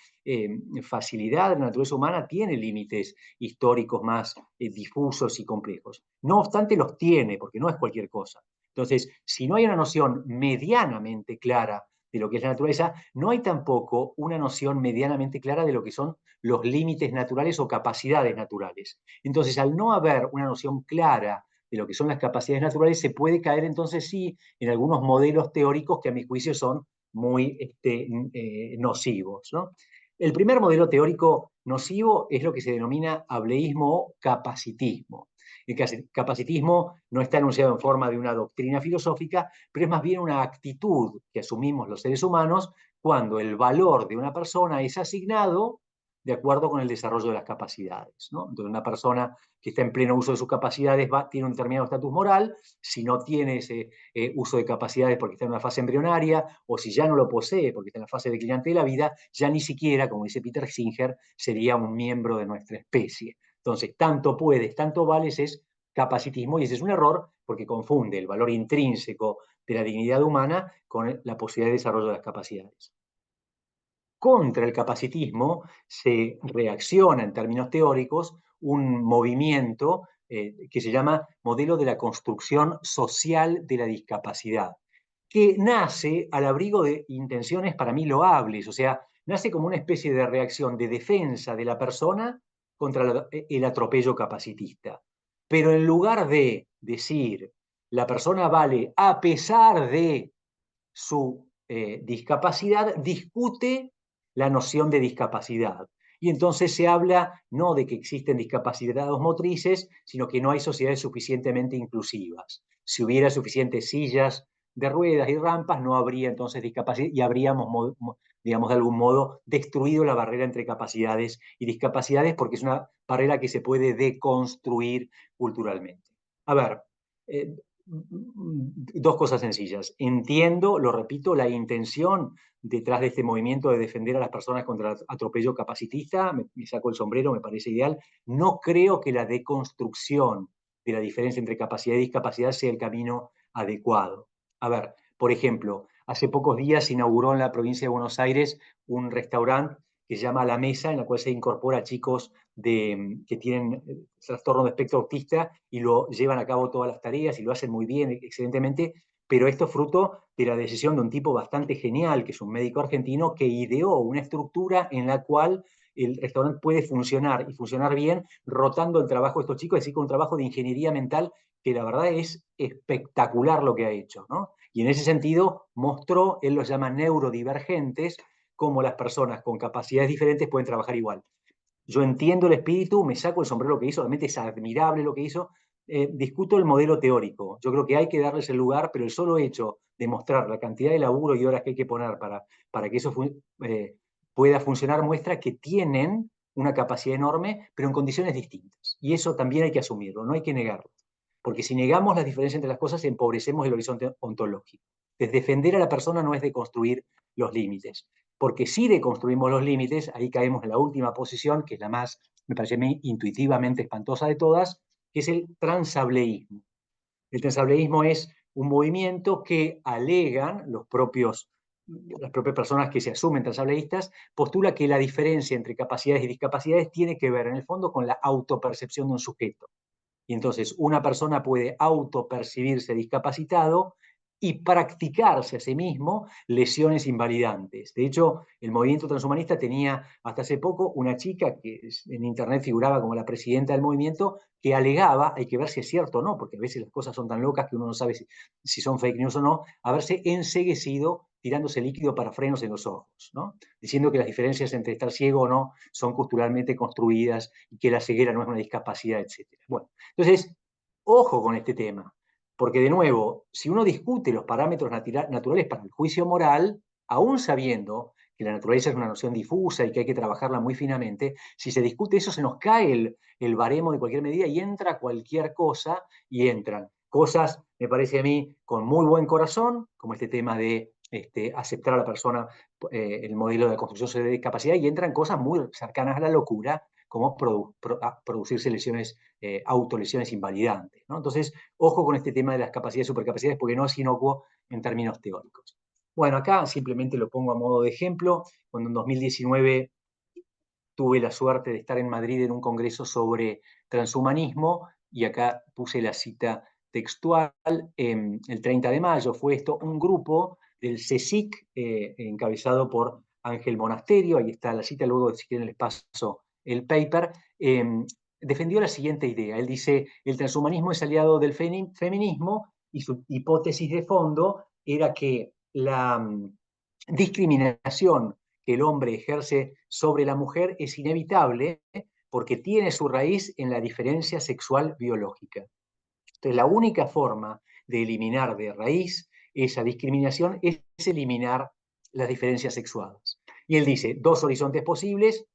facilidad, la naturaleza humana tiene límites históricos más difusos y complejos. No obstante, los tiene, porque no es cualquier cosa. Entonces, si no hay una noción medianamente clara de lo que es la naturaleza, no hay tampoco una noción medianamente clara de lo que son los límites naturales o capacidades naturales. Entonces, al no haber una noción clara de lo que son las capacidades naturales, se puede caer entonces sí en algunos modelos teóricos que a mi juicio son muy nocivos, ¿no? El primer modelo teórico nocivo es lo que se denomina hableísmo o capacitismo. El capacitismo no está enunciado en forma de una doctrina filosófica, pero es más bien una actitud que asumimos los seres humanos cuando el valor de una persona es asignado de acuerdo con el desarrollo de las capacidades, ¿no? Entonces, una persona que está en pleno uso de sus capacidades tiene un determinado estatus moral. Si no tiene ese uso de capacidades porque está en una fase embrionaria, o si ya no lo posee porque está en la fase declinante de la vida, ya ni siquiera, como dice Peter Singer, sería un miembro de nuestra especie. Entonces, tanto puedes, tanto vales es capacitismo, y ese es un error porque confunde el valor intrínseco de la dignidad humana con la posibilidad de desarrollo de las capacidades. Contra el capacitismo se reacciona en términos teóricos un movimiento que se llama modelo de la construcción social de la discapacidad, que nace al abrigo de intenciones para mí loables, o sea, nace como una especie de reacción de defensa de la persona contra el atropello capacitista. Pero en lugar de decir la persona vale a pesar de su discapacidad, discute la noción de discapacidad. Y entonces se habla no de que existen discapacidades motrices, sino que no hay sociedades suficientemente inclusivas. Si hubiera suficientes sillas de ruedas y rampas, no habría entonces discapacidad y habríamos, digamos, de algún modo destruido la barrera entre capacidades y discapacidades, porque es una barrera que se puede deconstruir culturalmente. A ver, dos cosas sencillas. Entiendo, lo repito, la intención detrás de este movimiento de defender a las personas contra el atropello capacitista. Me saco el sombrero, me parece ideal. No creo que la deconstrucción de la diferencia entre capacidad y discapacidad sea el camino adecuado. A ver, por ejemplo, hace pocos días se inauguró en la provincia de Buenos Aires un restaurante que se llama La Mesa, en la cual se incorpora chicos que tienen trastorno de espectro autista y lo llevan a cabo todas las tareas y lo hacen muy bien, excelentemente, pero esto es fruto de la decisión de un tipo bastante genial, que es un médico argentino, que ideó una estructura en la cual el restaurante puede funcionar y funcionar bien, rotando el trabajo de estos chicos, es decir, con un trabajo de ingeniería mental que la verdad es espectacular lo que ha hecho, ¿no? Y en ese sentido mostró, él los llama neurodivergentes, cómo las personas con capacidades diferentes pueden trabajar igual. Yo entiendo el espíritu, me saco el sombrero que hizo, realmente es admirable lo que hizo. Discuto el modelo teórico. Yo creo que hay que darles el lugar, pero el solo hecho de mostrar la cantidad de laburo y horas que hay que poner para que eso pueda funcionar muestra que tienen una capacidad enorme, pero en condiciones distintas. Y eso también hay que asumirlo, no hay que negarlo. Porque si negamos las diferencias entre las cosas, empobrecemos el horizonte ontológico. Entonces, defender a la persona no es deconstruir los límites, porque si deconstruimos los límites, ahí caemos en la última posición, que es la más, me parece intuitivamente espantosa de todas, que es el transableísmo. El transableísmo es un movimiento que alegan las propias personas que se asumen transableístas, postula que la diferencia entre capacidades y discapacidades tiene que ver, en el fondo, con la autopercepción de un sujeto. Y entonces una persona puede autopercibirse discapacitado y practicarse a sí mismo lesiones invalidantes. De hecho, el movimiento transhumanista tenía hasta hace poco una chica que en internet figuraba como la presidenta del movimiento, que alegaba, hay que ver si es cierto o no, porque a veces las cosas son tan locas que uno no sabe si son fake news o no, haberse enceguecido tirándose líquido para frenos en los ojos, ¿no? Diciendo que las diferencias entre estar ciego o no son culturalmente construidas y que la ceguera no es una discapacidad, etc. Bueno, entonces, ojo con este tema, porque de nuevo, si uno discute los parámetros naturales para el juicio moral, aún sabiendo que la naturaleza es una noción difusa y que hay que trabajarla muy finamente, si se discute eso se nos cae el baremo de cualquier medida y entra cualquier cosa y entran cosas, me parece a mí, con muy buen corazón, como este tema de aceptar a la persona el modelo de construcción de discapacidad, y entran cosas muy cercanas a la locura, como producirse lesiones, autolesiones invalidantes, ¿no? Entonces, ojo con este tema de las capacidades y supercapacidades, porque no es inocuo en términos teóricos. Bueno, acá simplemente lo pongo a modo de ejemplo. Cuando en 2019 tuve la suerte de estar en Madrid en un congreso sobre transhumanismo, y acá puse la cita textual, el 30 de mayo fue esto, un grupo del CSIC, encabezado por Ángel Monasterio, ahí está la cita, luego si quieren les paso el paper, defendió la siguiente idea. Él dice, el transhumanismo es aliado del feminismo, y su hipótesis de fondo era que la discriminación que el hombre ejerce sobre la mujer es inevitable, porque tiene su raíz en la diferencia sexual biológica. Entonces, la única forma de eliminar de raíz esa discriminación es eliminar las diferencias sexuales. Y él dice, dos horizontes posibles: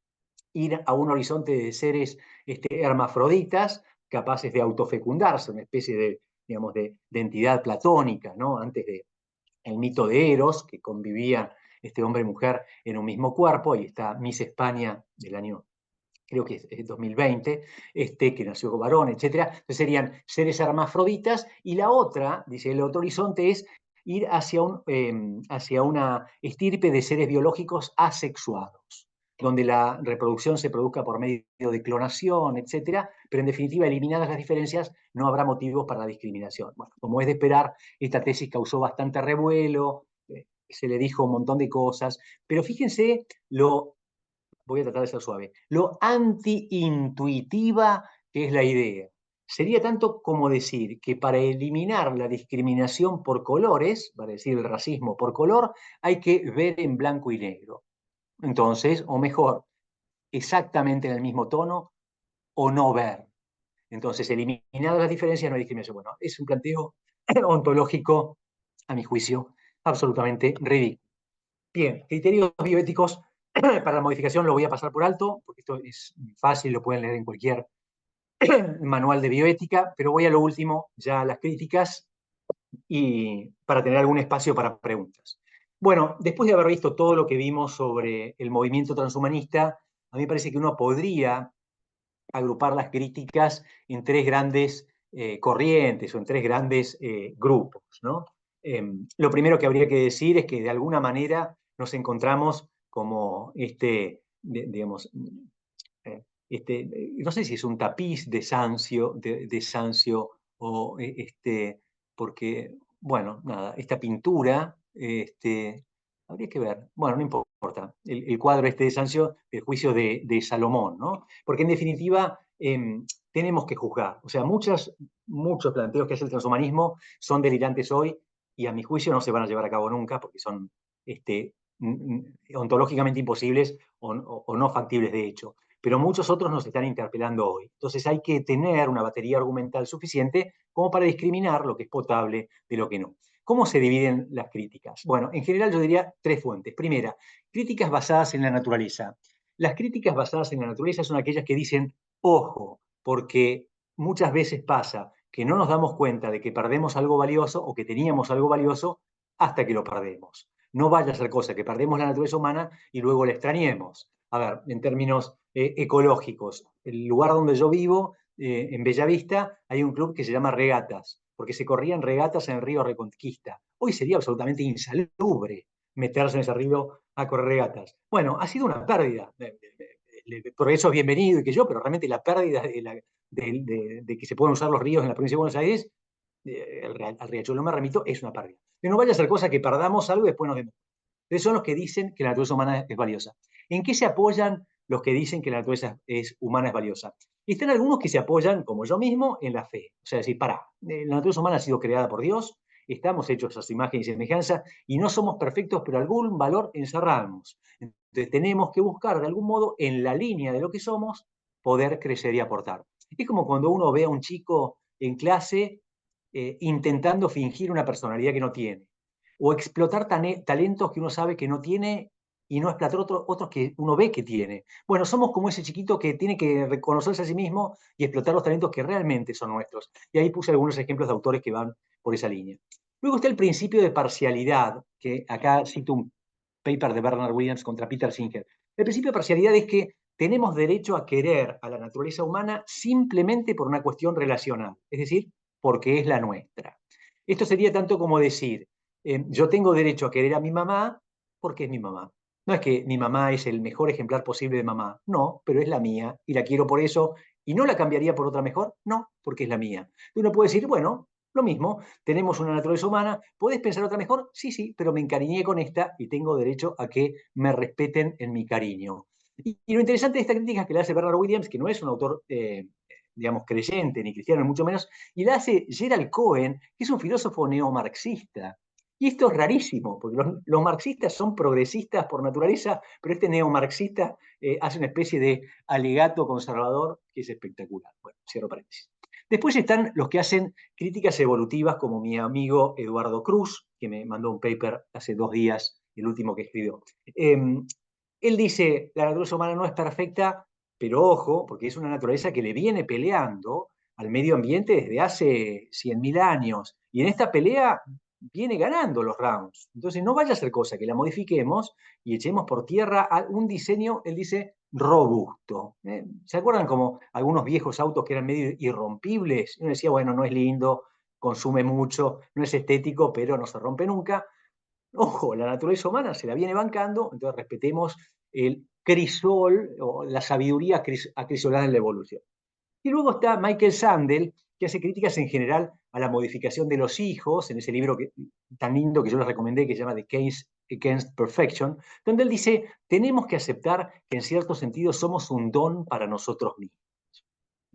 ir a un horizonte de seres hermafroditas, capaces de autofecundarse, una especie de, digamos, de entidad platónica, ¿no? Antes del mito de Eros, que convivían hombre y mujer en un mismo cuerpo. Ahí está Miss España del año, creo que es 2020, que nació con varón, etc. Entonces serían seres hermafroditas, y la otra, dice, el otro horizonte es ir hacia una estirpe de seres biológicos asexuados, donde la reproducción se produzca por medio de clonación, etc. Pero en definitiva, eliminadas las diferencias, no habrá motivos para la discriminación. Bueno, como es de esperar, esta tesis causó bastante revuelo, se le dijo un montón de cosas, pero fíjense voy a tratar de ser suave, lo anti-intuitiva que es la idea. Sería tanto como decir que para eliminar la discriminación por colores, para decir el racismo por color, hay que ver en blanco y negro. Entonces, o mejor, exactamente en el mismo tono, o no ver. Entonces, eliminadas las diferencias, no hay discriminación. Bueno, es un planteo ontológico, a mi juicio, absolutamente ridículo. Bien, criterios bioéticos para la modificación lo voy a pasar por alto, porque esto es fácil, lo pueden leer en cualquier manual de bioética, pero voy a lo último, ya a las críticas, y para tener algún espacio para preguntas. Bueno, después de haber visto todo lo que vimos sobre el movimiento transhumanista, a mí me parece que uno podría agrupar las críticas en tres grandes corrientes, o en tres grandes grupos, ¿no? Lo primero que habría que decir es que de alguna manera nos encontramos como digamos, no sé si es un tapiz de Sancio o porque, bueno, nada, esta pintura, habría que ver, bueno, no importa, el cuadro de Sancio, el juicio de Salomón, ¿no? Porque en definitiva tenemos que juzgar, o sea, muchos planteos que hace el transhumanismo son delirantes hoy, y a mi juicio no se van a llevar a cabo nunca, porque son ontológicamente imposibles o no factibles de hecho. Pero muchos otros nos están interpelando hoy. Entonces hay que tener una batería argumental suficiente como para discriminar lo que es potable de lo que no. ¿Cómo se dividen las críticas? Bueno, en general yo diría tres fuentes. Primera, críticas basadas en la naturaleza. Las críticas basadas en la naturaleza son aquellas que dicen, ojo, porque muchas veces pasa que no nos damos cuenta de que perdemos algo valioso o que teníamos algo valioso hasta que lo perdemos. No vaya a ser cosa que perdemos la naturaleza humana y luego la extrañemos. A ver, en términos ecológicos, el lugar donde yo vivo, en Bellavista, hay un club que se llama Regatas, porque se corrían regatas en el río Reconquista. Hoy sería absolutamente insalubre meterse en ese río a correr regatas. Bueno, ha sido una pérdida. Por eso es bienvenido y que yo, pero realmente la pérdida de que se puedan usar los ríos en la provincia de Buenos Aires al riachuelo me remito, es una pérdida. Que no vaya a ser cosa que perdamos algo y después nos demos. Entonces son los que dicen que la naturaleza humana es valiosa. ¿En qué se apoyan los que dicen que la naturaleza humana es valiosa? Y están algunos que se apoyan, como yo mismo, en la fe. O sea, decir, la naturaleza humana ha sido creada por Dios, estamos hechos a su imagen y semejanza, y no somos perfectos, pero algún valor encerramos. Entonces tenemos que buscar, de algún modo, en la línea de lo que somos, poder crecer y aportar. Es como cuando uno ve a un chico en clase intentando fingir una personalidad que no tiene, o explotar talentos que uno sabe que no tiene y no explotar otros que uno ve que tiene. Bueno, somos como ese chiquito que tiene que reconocerse a sí mismo y explotar los talentos que realmente son nuestros. Y ahí puse algunos ejemplos de autores que van por esa línea. Luego está el principio de parcialidad, que acá cito un paper de Bernard Williams contra Peter Singer. El principio de parcialidad es que tenemos derecho a querer a la naturaleza humana simplemente por una cuestión relacional, es decir, porque es la nuestra. Esto sería tanto como decir, yo tengo derecho a querer a mi mamá porque es mi mamá. No es que mi mamá es el mejor ejemplar posible de mamá, no, pero es la mía y la quiero por eso y no la cambiaría por otra mejor, no, porque es la mía. Uno puede decir, bueno, lo mismo, tenemos una naturaleza humana, ¿podés pensar otra mejor? Sí, sí, pero me encariñé con esta y tengo derecho a que me respeten en mi cariño. Y lo interesante de esta crítica que le hace Bernard Williams, que no es un autor, digamos, creyente ni cristiano, ni mucho menos, y la hace Gerald Cohen, que es un filósofo neomarxista. Y esto es rarísimo, porque los marxistas son progresistas por naturaleza, pero este neomarxista hace una especie de alegato conservador que es espectacular. Bueno, cierro paréntesis. Después están los que hacen críticas evolutivas, como mi amigo Eduardo Cruz, que me mandó un paper hace 2 días, el último que escribió. Él dice, la naturaleza humana no es perfecta, pero ojo, porque es una naturaleza que le viene peleando al medio ambiente desde hace 100.000 años. Y en esta pelea viene ganando los rounds. Entonces no vaya a ser cosa que la modifiquemos y echemos por tierra un diseño, él dice, robusto. ¿Se acuerdan como algunos viejos autos que eran medio irrompibles? Uno decía, bueno, no es lindo, consume mucho, no es estético, pero no se rompe nunca. Ojo, la naturaleza humana se la viene bancando, entonces respetemos el crisol o la sabiduría acrisolada en la evolución. Y luego está Michael Sandel, que hace críticas en general a la modificación de los hijos, en ese libro tan lindo que yo les recomendé, que se llama The Case Against Perfection, donde él dice, tenemos que aceptar que en cierto sentido somos un don para nosotros mismos.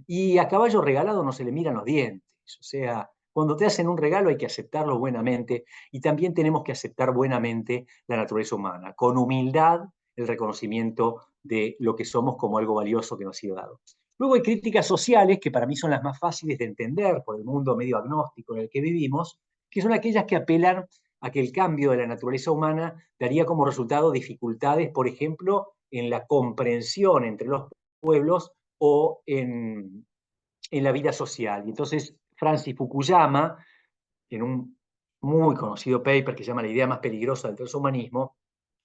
Y a caballo regalado no se le miran los dientes, o sea, cuando te hacen un regalo hay que aceptarlo buenamente y también tenemos que aceptar buenamente la naturaleza humana, con humildad el reconocimiento de lo que somos como algo valioso que nos ha sido dado. Luego hay críticas sociales, que para mí son las más fáciles de entender por el mundo medio agnóstico en el que vivimos, que son aquellas que apelan a que el cambio de la naturaleza humana daría como resultado dificultades, por ejemplo, en la comprensión entre los pueblos o en la vida social. Y entonces Francis Fukuyama, en un muy conocido paper que se llama La idea más peligrosa del transhumanismo,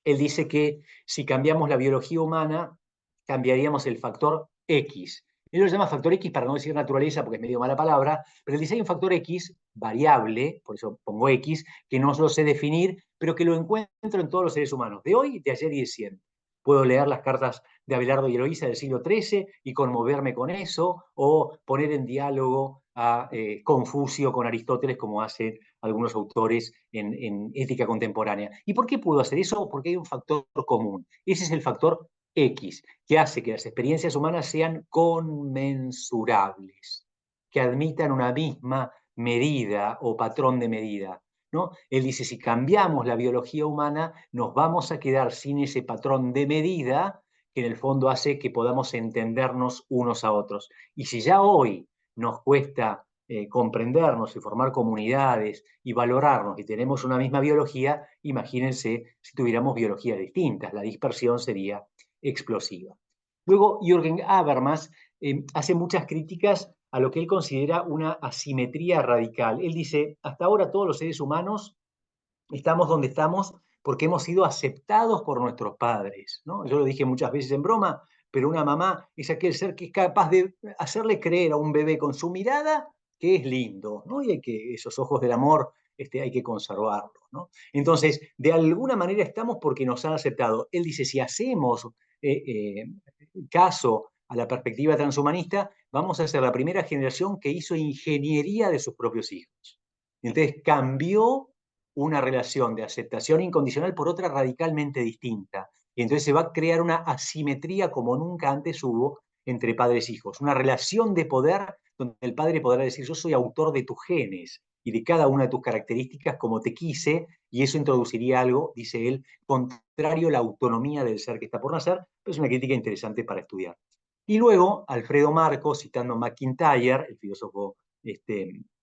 él dice que si cambiamos la biología humana, cambiaríamos el factor X. Él lo llama factor X para no decir naturaleza, porque es medio mala palabra, pero él dice hay un factor X variable, por eso pongo X, que no lo sé definir, pero que lo encuentro en todos los seres humanos, de hoy, de ayer y de siempre. Puedo leer las cartas de Abelardo y Eloísa del siglo XIII y conmoverme con eso, o poner en diálogo a Confucio con Aristóteles, como hacen algunos autores en ética contemporánea. ¿Y por qué puedo hacer eso? Porque hay un factor común. Ese es el factor X, que hace que las experiencias humanas sean conmensurables, que admitan una misma medida o patrón de medida. ¿No? Él dice, si cambiamos la biología humana, nos vamos a quedar sin ese patrón de medida que en el fondo hace que podamos entendernos unos a otros. Y si ya hoy nos cuesta comprendernos y formar comunidades y valorarnos y tenemos una misma biología, imagínense si tuviéramos biologías distintas, la dispersión sería explosiva. Luego, Jürgen Habermas hace muchas críticas a lo que él considera una asimetría radical. Él dice, hasta ahora todos los seres humanos estamos donde estamos porque hemos sido aceptados por nuestros padres, ¿no? Yo lo dije muchas veces en broma, pero una mamá es aquel ser que es capaz de hacerle creer a un bebé con su mirada que es lindo, ¿no? Y hay que, esos ojos del amor hay que conservarlos, ¿no? Entonces, de alguna manera estamos porque nos han aceptado. Él dice, si hacemos caso a la perspectiva transhumanista, vamos a ser la primera generación que hizo ingeniería de sus propios hijos. Entonces cambió una relación de aceptación incondicional por otra radicalmente distinta. Y entonces se va a crear una asimetría como nunca antes hubo entre padres e hijos. Una relación de poder donde el padre podrá decir: yo soy autor de tus genes y de cada una de tus características como te quise, y eso introduciría algo, dice él, contrario a la autonomía del ser que está por nacer, pero es una crítica interesante para estudiar. Y luego, Alfredo Marco, citando a McIntyre, el filósofo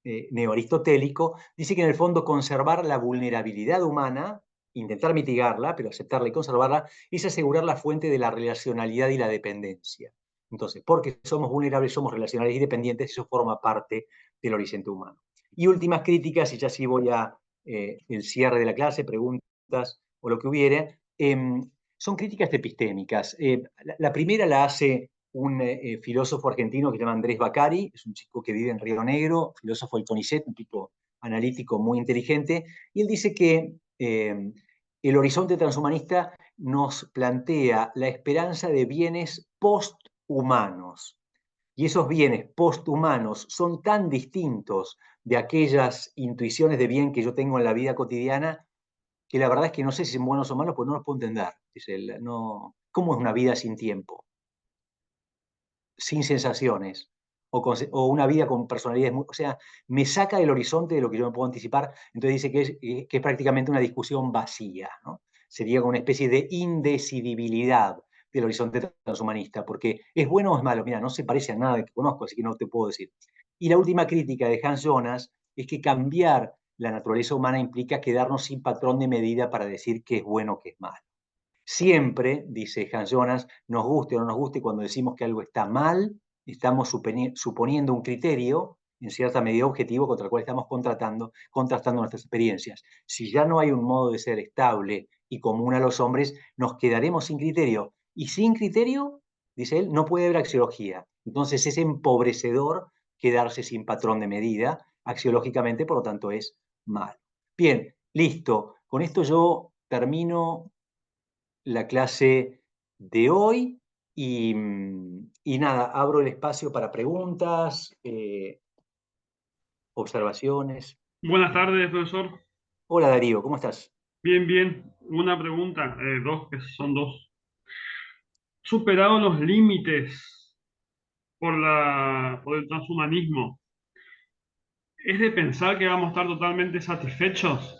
neoaristotélico, dice que en el fondo conservar la vulnerabilidad humana, intentar mitigarla, pero aceptarla y conservarla, es asegurar la fuente de la relacionalidad y la dependencia. Entonces, porque somos vulnerables, somos relacionales y dependientes, eso forma parte del horizonte humano. Y últimas críticas, y ya sí voy a el cierre de la clase, preguntas o lo que hubiere, son críticas epistémicas. La primera la hace un filósofo argentino que se llama Andrés Baccari, es un chico que vive en Río Negro, filósofo del CONICET, un tipo analítico muy inteligente, y él dice que el horizonte transhumanista nos plantea la esperanza de bienes posthumanos. Y esos bienes posthumanos son tan distintos de aquellas intuiciones de bien que yo tengo en la vida cotidiana, que la verdad es que no sé si son buenos o malos, pues no los puedo entender. Dice él, no, ¿cómo es una vida sin tiempo? Sin sensaciones, o una vida con personalidades, o sea, me saca del horizonte de lo que yo me puedo anticipar. Entonces dice que es prácticamente una discusión vacía, ¿no? Sería como una especie de indecidibilidad del horizonte transhumanista, porque es bueno o es malo, mira, no se parece a nada que conozco, así que no te puedo decir. Y la última crítica de Hans Jonas es que cambiar la naturaleza humana implica quedarnos sin patrón de medida para decir qué es bueno o qué es malo. Siempre, dice Hans Jonas, nos guste o no nos guste, cuando decimos que algo está mal, estamos suponiendo un criterio, en cierta medida objetivo, contra el cual estamos contrastando nuestras experiencias. Si ya no hay un modo de ser estable y común a los hombres, nos quedaremos sin criterio. Y sin criterio, dice él, no puede haber axiología. Entonces es empobrecedor quedarse sin patrón de medida, axiológicamente, por lo tanto es mal. Bien, listo. Con esto yo termino la clase de hoy y nada, abro el espacio para preguntas, observaciones. Buenas tardes, profesor. Hola Darío, ¿cómo estás? Bien, bien. Una pregunta, que son dos. Superado los límites por el transhumanismo, ¿es de pensar que vamos a estar totalmente satisfechos?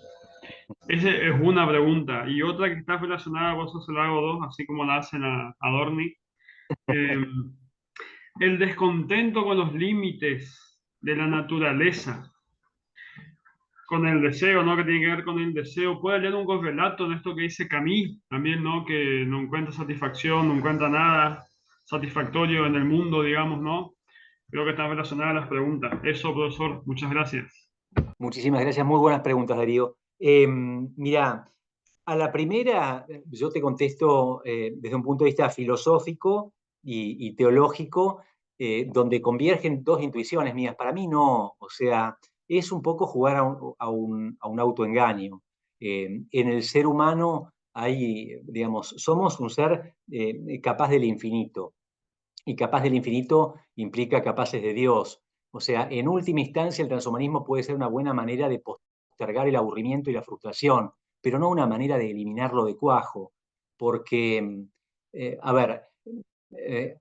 Esa es una pregunta. Y otra que está relacionada, vos se la hago dos, así como la hacen a Dorni. Eh, el descontento con los límites de la naturaleza, con el deseo, ¿no? Que tiene que ver con el deseo. Puede leer un correlato en esto que dice Camus, también, ¿no? Que no encuentra satisfacción, no encuentra nada satisfactorio en el mundo, digamos, ¿no? Creo que están relacionadas las preguntas. Eso, profesor, muchas gracias. Muchísimas gracias, muy buenas preguntas Darío. Mira, a la primera yo te contesto desde un punto de vista filosófico y teológico, donde convergen dos intuiciones mías. Para mí no, o sea, es un poco jugar a un autoengaño. En el ser humano hay, digamos, somos un ser capaz del infinito, y capaz del infinito implica capaces de Dios. O sea, en última instancia el transhumanismo puede ser una buena manera de postergar el aburrimiento y la frustración, pero no una manera de eliminarlo de cuajo, porque, a ver, eh,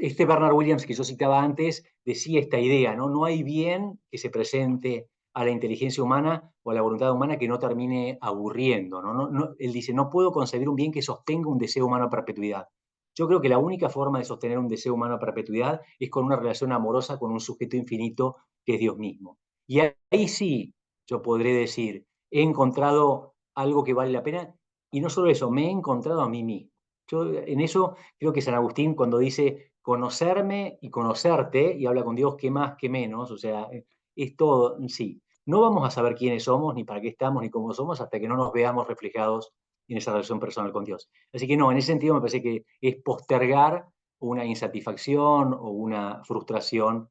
este Bernard Williams que yo citaba antes decía esta idea, ¿no? No hay bien que se presente a la inteligencia humana o a la voluntad humana que no termine aburriendo, ¿no? Él dice, no puedo concebir un bien que sostenga un deseo humano a perpetuidad. Yo creo que la única forma de sostener un deseo humano a perpetuidad es con una relación amorosa con un sujeto infinito que es Dios mismo. Y ahí sí yo podré decir, he encontrado algo que vale la pena, y no solo eso, me he encontrado a mí mismo. Yo en eso creo que San Agustín, cuando dice conocerme y conocerte, y habla con Dios qué más, qué menos, o sea, es todo, sí. No vamos a saber quiénes somos, ni para qué estamos, ni cómo somos, hasta que no nos veamos reflejados en esa relación personal con Dios. Así que no, en ese sentido me parece que es postergar una insatisfacción o una frustración,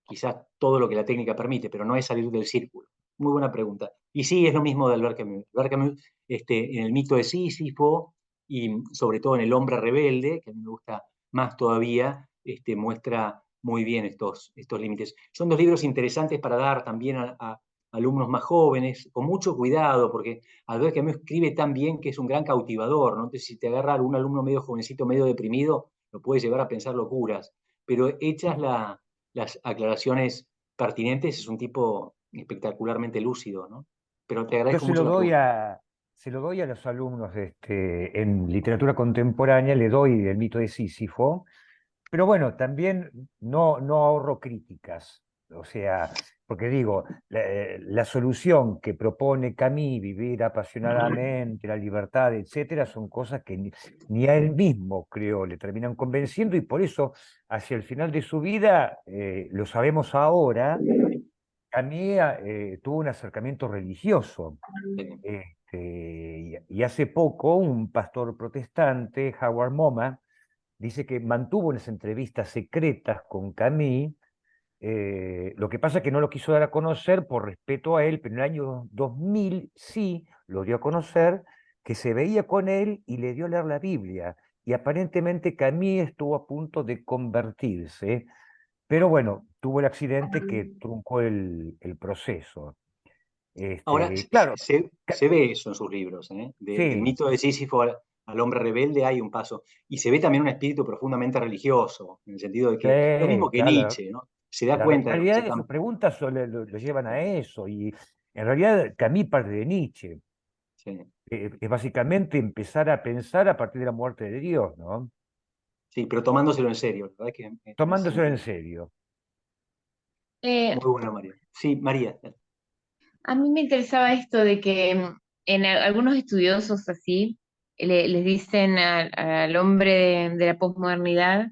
quizás todo lo que la técnica permite, pero no es salir del círculo. Muy buena pregunta. Y sí, es lo mismo de Albert Camus. Albert Camus, en el mito de Sísifo, y sobre todo en El hombre rebelde, que a mí me gusta más todavía, muestra muy bien estos límites. Son dos libros interesantes para dar también a alumnos más jóvenes, con mucho cuidado, porque Albert Camus escribe tan bien que es un gran cautivador, ¿no? Entonces, si te agarra algún alumno medio jovencito, medio deprimido, lo puede llevar a pensar locuras, pero hechas las aclaraciones pertinentes, es un tipo espectacularmente lúcido, ¿no? Pero te Yo agradezco mucho la pregunta. se lo doy a los alumnos en literatura contemporánea, le doy el mito de Sísifo, pero bueno, también no ahorro críticas. O sea, porque digo, la solución que propone Camus, vivir apasionadamente, la libertad, etcétera, son cosas que ni a él mismo, creo, le terminan convenciendo, y por eso, hacia el final de su vida, lo sabemos ahora, Camus tuvo un acercamiento religioso. Y hace poco, un pastor protestante, Howard Moma, dice que mantuvo unas entrevistas secretas con Camus. Lo que pasa es que no lo quiso dar a conocer por respeto a él, pero en el año 2000 sí lo dio a conocer, que se veía con él y le dio a leer la Biblia. Y aparentemente Camus estuvo a punto de convertirse, pero bueno, tuvo el accidente que truncó el proceso. Ahora, Claro, se ve eso en sus libros, ¿eh? Del sí, mito de Sísifo al hombre rebelde hay un paso. Y se ve también un espíritu profundamente religioso, en el sentido de que, lo mismo que claro. Nietzsche, ¿no? Se da La cuenta de lo que se realidad de sus están... preguntas lo llevan a eso, y en realidad Camus parte de Nietzsche. Sí, Es básicamente empezar a pensar a partir de la muerte de Dios, ¿no? sí, pero tomándoselo en serio, la verdad que en ese Tomándoselo en sentido. serio. Eh, Muy buena, María. Sí, María. a mí me interesaba esto de que algunos estudiosos así les dicen al hombre de la posmodernidad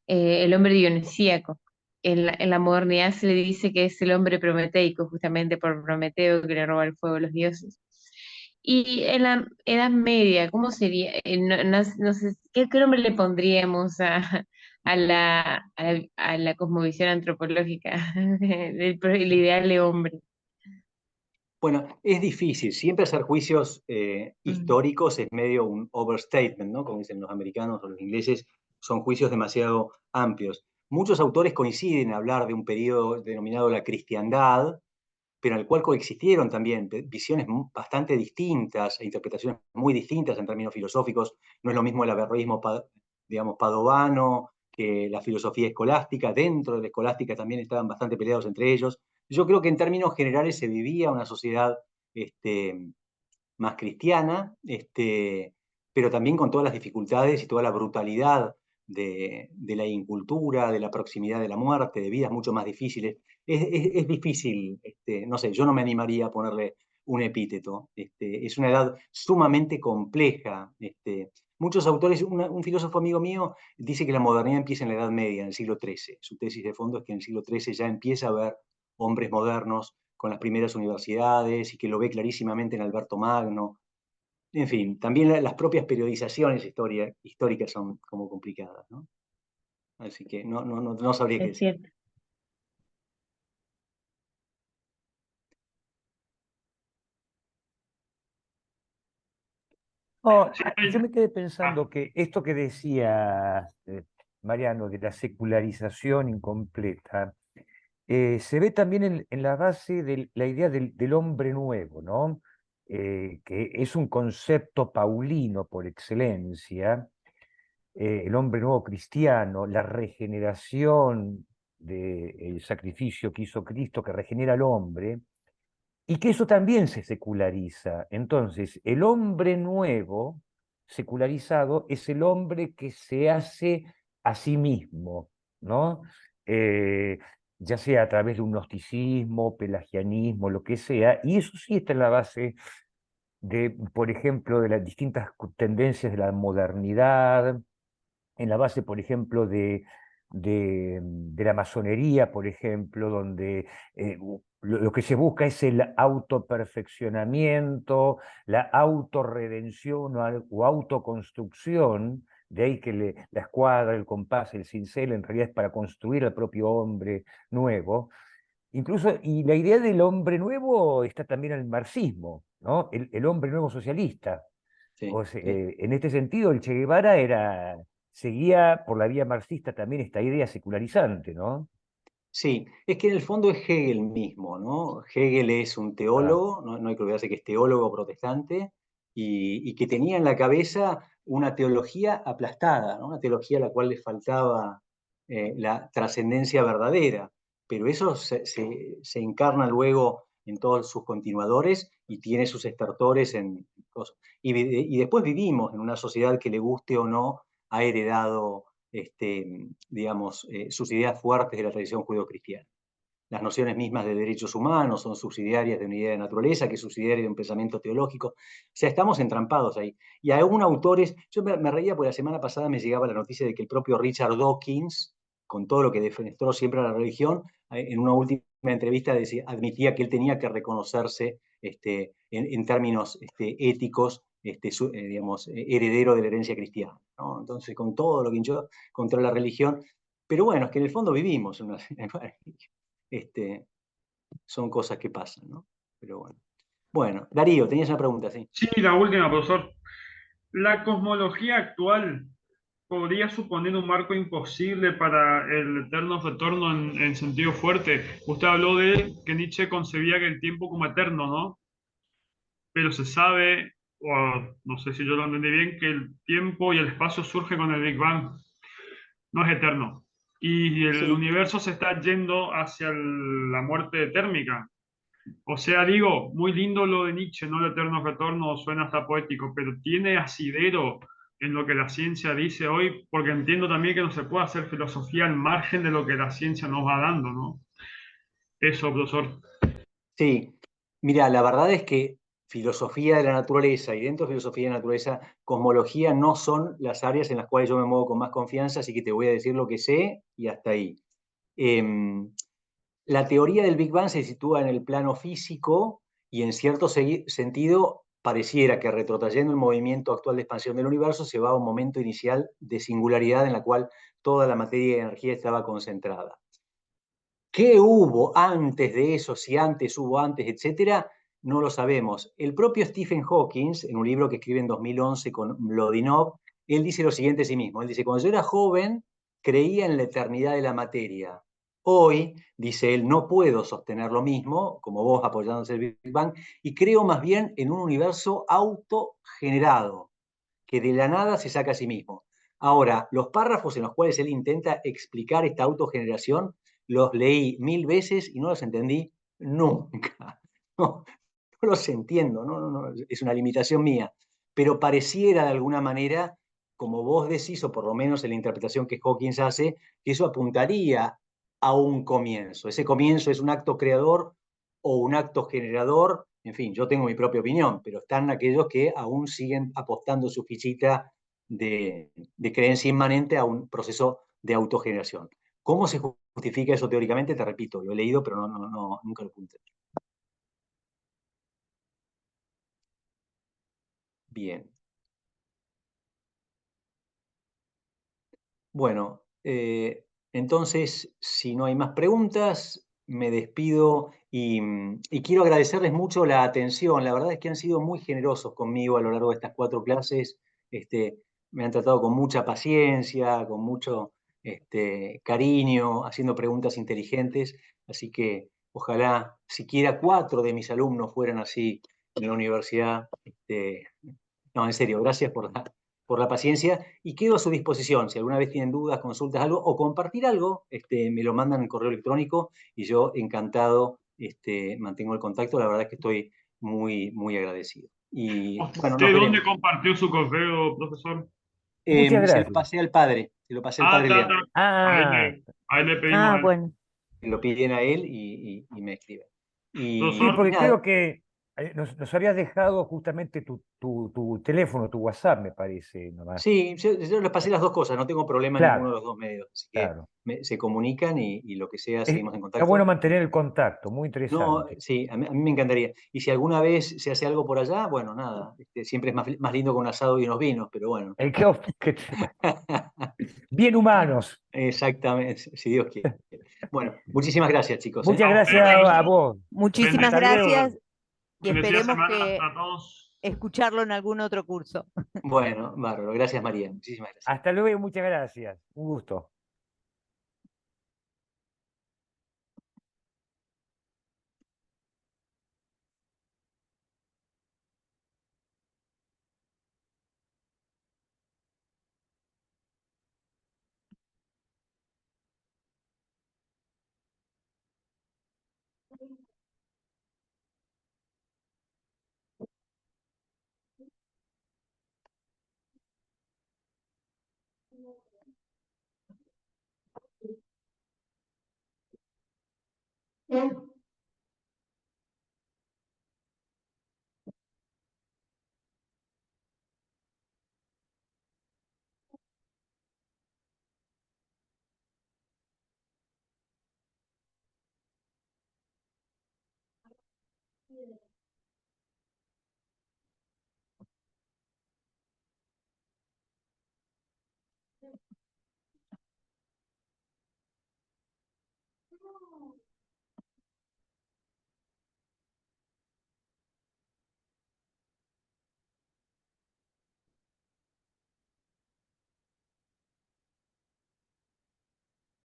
el hombre dionisíaco. En la modernidad se le dice que es el hombre prometeico, justamente por Prometeo que le roba el fuego a los dioses. Y en la Edad Media, ¿cómo sería? No sé, ¿qué nombre le pondríamos a la cosmovisión antropológica del ideal de hombre? Bueno, es difícil. Siempre hacer juicios Mm. históricos es medio un overstatement, ¿no? Como dicen los americanos o los ingleses, son juicios demasiado amplios. Muchos autores coinciden en hablar de un periodo denominado la cristiandad, pero en el cual coexistieron también visiones bastante distintas e interpretaciones muy distintas en términos filosóficos. No es lo mismo el averroísmo, digamos, padovano que la filosofía escolástica. Dentro de la escolástica también estaban bastante peleados entre ellos. Yo creo que en términos generales se vivía una sociedad más cristiana, pero también con todas las dificultades y toda la brutalidad de la incultura, de la proximidad de la muerte, de vidas mucho más difíciles. Es difícil, no sé, yo no me animaría a ponerle un epíteto. Es una edad sumamente compleja. Muchos autores, un filósofo amigo mío dice que la modernidad empieza en la Edad Media, en el siglo XIII. Su tesis de fondo es que en el siglo XIII ya empieza a haber hombres modernos con las primeras universidades y que lo ve clarísimamente en Alberto Magno. En fin, también las propias periodizaciones históricas son como complicadas, ¿no? Así que no sabría qué Es decir. cierto. No, Sí, yo me quedé ah, pensando que esto que decía Mariano, de la secularización incompleta, se ve también en la base de la idea del hombre nuevo, ¿no? Que es un concepto paulino por excelencia, el hombre nuevo cristiano, la regeneración del sacrificio que hizo Cristo, que regenera al hombre, y que eso también se seculariza. Entonces, el hombre nuevo, secularizado, es el hombre que se hace a sí mismo, ¿no? Eh, ya sea a través de un gnosticismo, pelagianismo, lo que sea, y eso sí está en la base de, por ejemplo, de las distintas tendencias de la modernidad, en la base, por ejemplo, de la masonería, por ejemplo, donde lo que se busca es el autoperfeccionamiento, la autorredención o autoconstrucción, de ahí que la escuadra, el compás, el cincel, en realidad es para construir al propio hombre nuevo. Incluso, y la idea del hombre nuevo está también en el marxismo, ¿no? El hombre nuevo socialista. Sí, sí. En este sentido, el Che Guevara era seguía por la vía marxista también esta idea secularizante, ¿no? Sí, es que en el fondo es Hegel mismo, ¿no? Hegel es un teólogo, no hay que olvidarse que es teólogo protestante, y que tenía en la cabeza una teología aplastada, ¿no? Una teología a la cual le faltaba la trascendencia verdadera, pero eso se encarna luego en todos sus continuadores y tiene sus estertores en cosas. Y después vivimos en una sociedad que, le guste o no, ha heredado digamos, sus ideas fuertes de la tradición judeocristiana. Las nociones mismas de derechos humanos son subsidiarias de una idea de naturaleza, que es subsidiaria de un pensamiento teológico. O sea, estamos entrampados ahí. Y aún autores, yo me reía porque la semana pasada me llegaba la noticia de que el propio Richard Dawkins, con todo lo que defenestró siempre a la religión, en una última entrevista admitía que él tenía que reconocerse en términos éticos, digamos, heredero de la herencia cristiana, ¿no? Entonces, con todo lo que hinchó contra la religión. Pero bueno, es que en el fondo vivimos en una, son cosas que pasan, ¿no? Pero bueno. Bueno, Darío, tenías una pregunta, sí. Sí, la última, profesor. ¿La cosmología actual podría suponer un marco imposible para el eterno retorno en sentido fuerte? Usted habló de que Nietzsche concebía que el tiempo como eterno, ¿no? Pero se sabe, o no sé si yo lo entendí bien, que el tiempo y el espacio surgen con el Big Bang, no es eterno. Y el Sí, universo se está yendo hacia la muerte térmica. O sea, digo, muy lindo lo de Nietzsche, ¿no? El eterno retorno suena hasta poético, pero tiene asidero en lo que la ciencia dice hoy, porque entiendo también que no se puede hacer filosofía al margen de lo que la ciencia nos va dando, ¿no? Eso, profesor. sí. Mira, la verdad es que filosofía de la naturaleza y dentro de filosofía de la naturaleza, cosmología no son las áreas en las cuales yo me muevo con más confianza, así que te voy a decir lo que sé y hasta ahí. La teoría del Big Bang se sitúa en el plano físico y en cierto sentido pareciera que, retrotrayendo el movimiento actual de expansión del universo, se va a un momento inicial de singularidad en la cual toda la materia y energía estaba concentrada. ¿Qué hubo antes de eso? Si antes hubo antes, etcétera, no lo sabemos. El propio Stephen Hawking, en un libro que escribe en 2011 con Mlodinov, él dice lo siguiente a sí mismo. Él dice: cuando yo era joven, creía en la eternidad de la materia. Hoy, dice él, no puedo sostener lo mismo, como vos apoyándose el Big Bang, y creo más bien en un universo autogenerado, que de la nada se saca a sí mismo. Ahora, los párrafos en los cuales él intenta explicar esta autogeneración, los leí 1000 veces y no los entendí nunca. No, no los entiendo, no, es una limitación mía. Pero pareciera de alguna manera, como vos decís, o por lo menos en la interpretación que Hawkins hace, que eso apuntaría a un comienzo. Ese comienzo es un acto creador o un acto generador. En fin, yo tengo mi propia opinión, pero están aquellos que aún siguen apostando su fichita de creencia inmanente a un proceso de autogeneración. ¿Cómo se justifica eso teóricamente? Te repito, lo he leído, pero nunca lo apunté. Bien. Bueno, entonces, si no hay más preguntas, me despido y quiero agradecerles mucho la atención. La verdad es que han sido muy generosos conmigo a lo largo de estas 4 clases. Me han tratado con mucha paciencia, con mucho cariño, haciendo preguntas inteligentes. Así que ojalá siquiera 4 de mis alumnos fueran así en la universidad. No, en serio, gracias por la paciencia y quedo a su disposición. Si alguna vez tienen dudas, consultas, algo o compartir algo, me lo mandan en correo electrónico y yo encantado mantengo el contacto. La verdad es que estoy muy, muy agradecido. Y bueno, nos ¿Usted dónde veremos. compartió su correo, profesor? Muchas Se lo gracias. pasé al padre, se lo pasé al Ah, padre está, está. Leandro. Ah, Ahí le pedimos Ah, a él. bueno. Lo piden a él y me escriben. sí, Profesor, porque Nada, creo que nos habías dejado justamente tu teléfono, tu WhatsApp, me parece, nomás. sí, yo les pasé las dos cosas, no tengo problema en ninguno Claro, de los dos medios, así que claro. se comunican y lo que sea, seguimos en Está bueno contacto. mantener el contacto, muy No, interesante. sí, a mí me encantaría. Y si alguna vez se hace algo por allá, bueno, nada, siempre es más lindo con un asado y unos vinos, pero bueno. Bueno, bien humanos. Exactamente, si Dios quiere. Bueno, muchísimas gracias, chicos, ¿eh? Muchas a usted, gracias a gracias. vos. Muchísimas Bendecido, Hasta luego. gracias y bendecida esperemos semana que a todos. escucharlo en algún otro curso. Bueno, bárbaro. Gracias, María. Muchísimas gracias. Hasta luego y muchas gracias. Un gusto.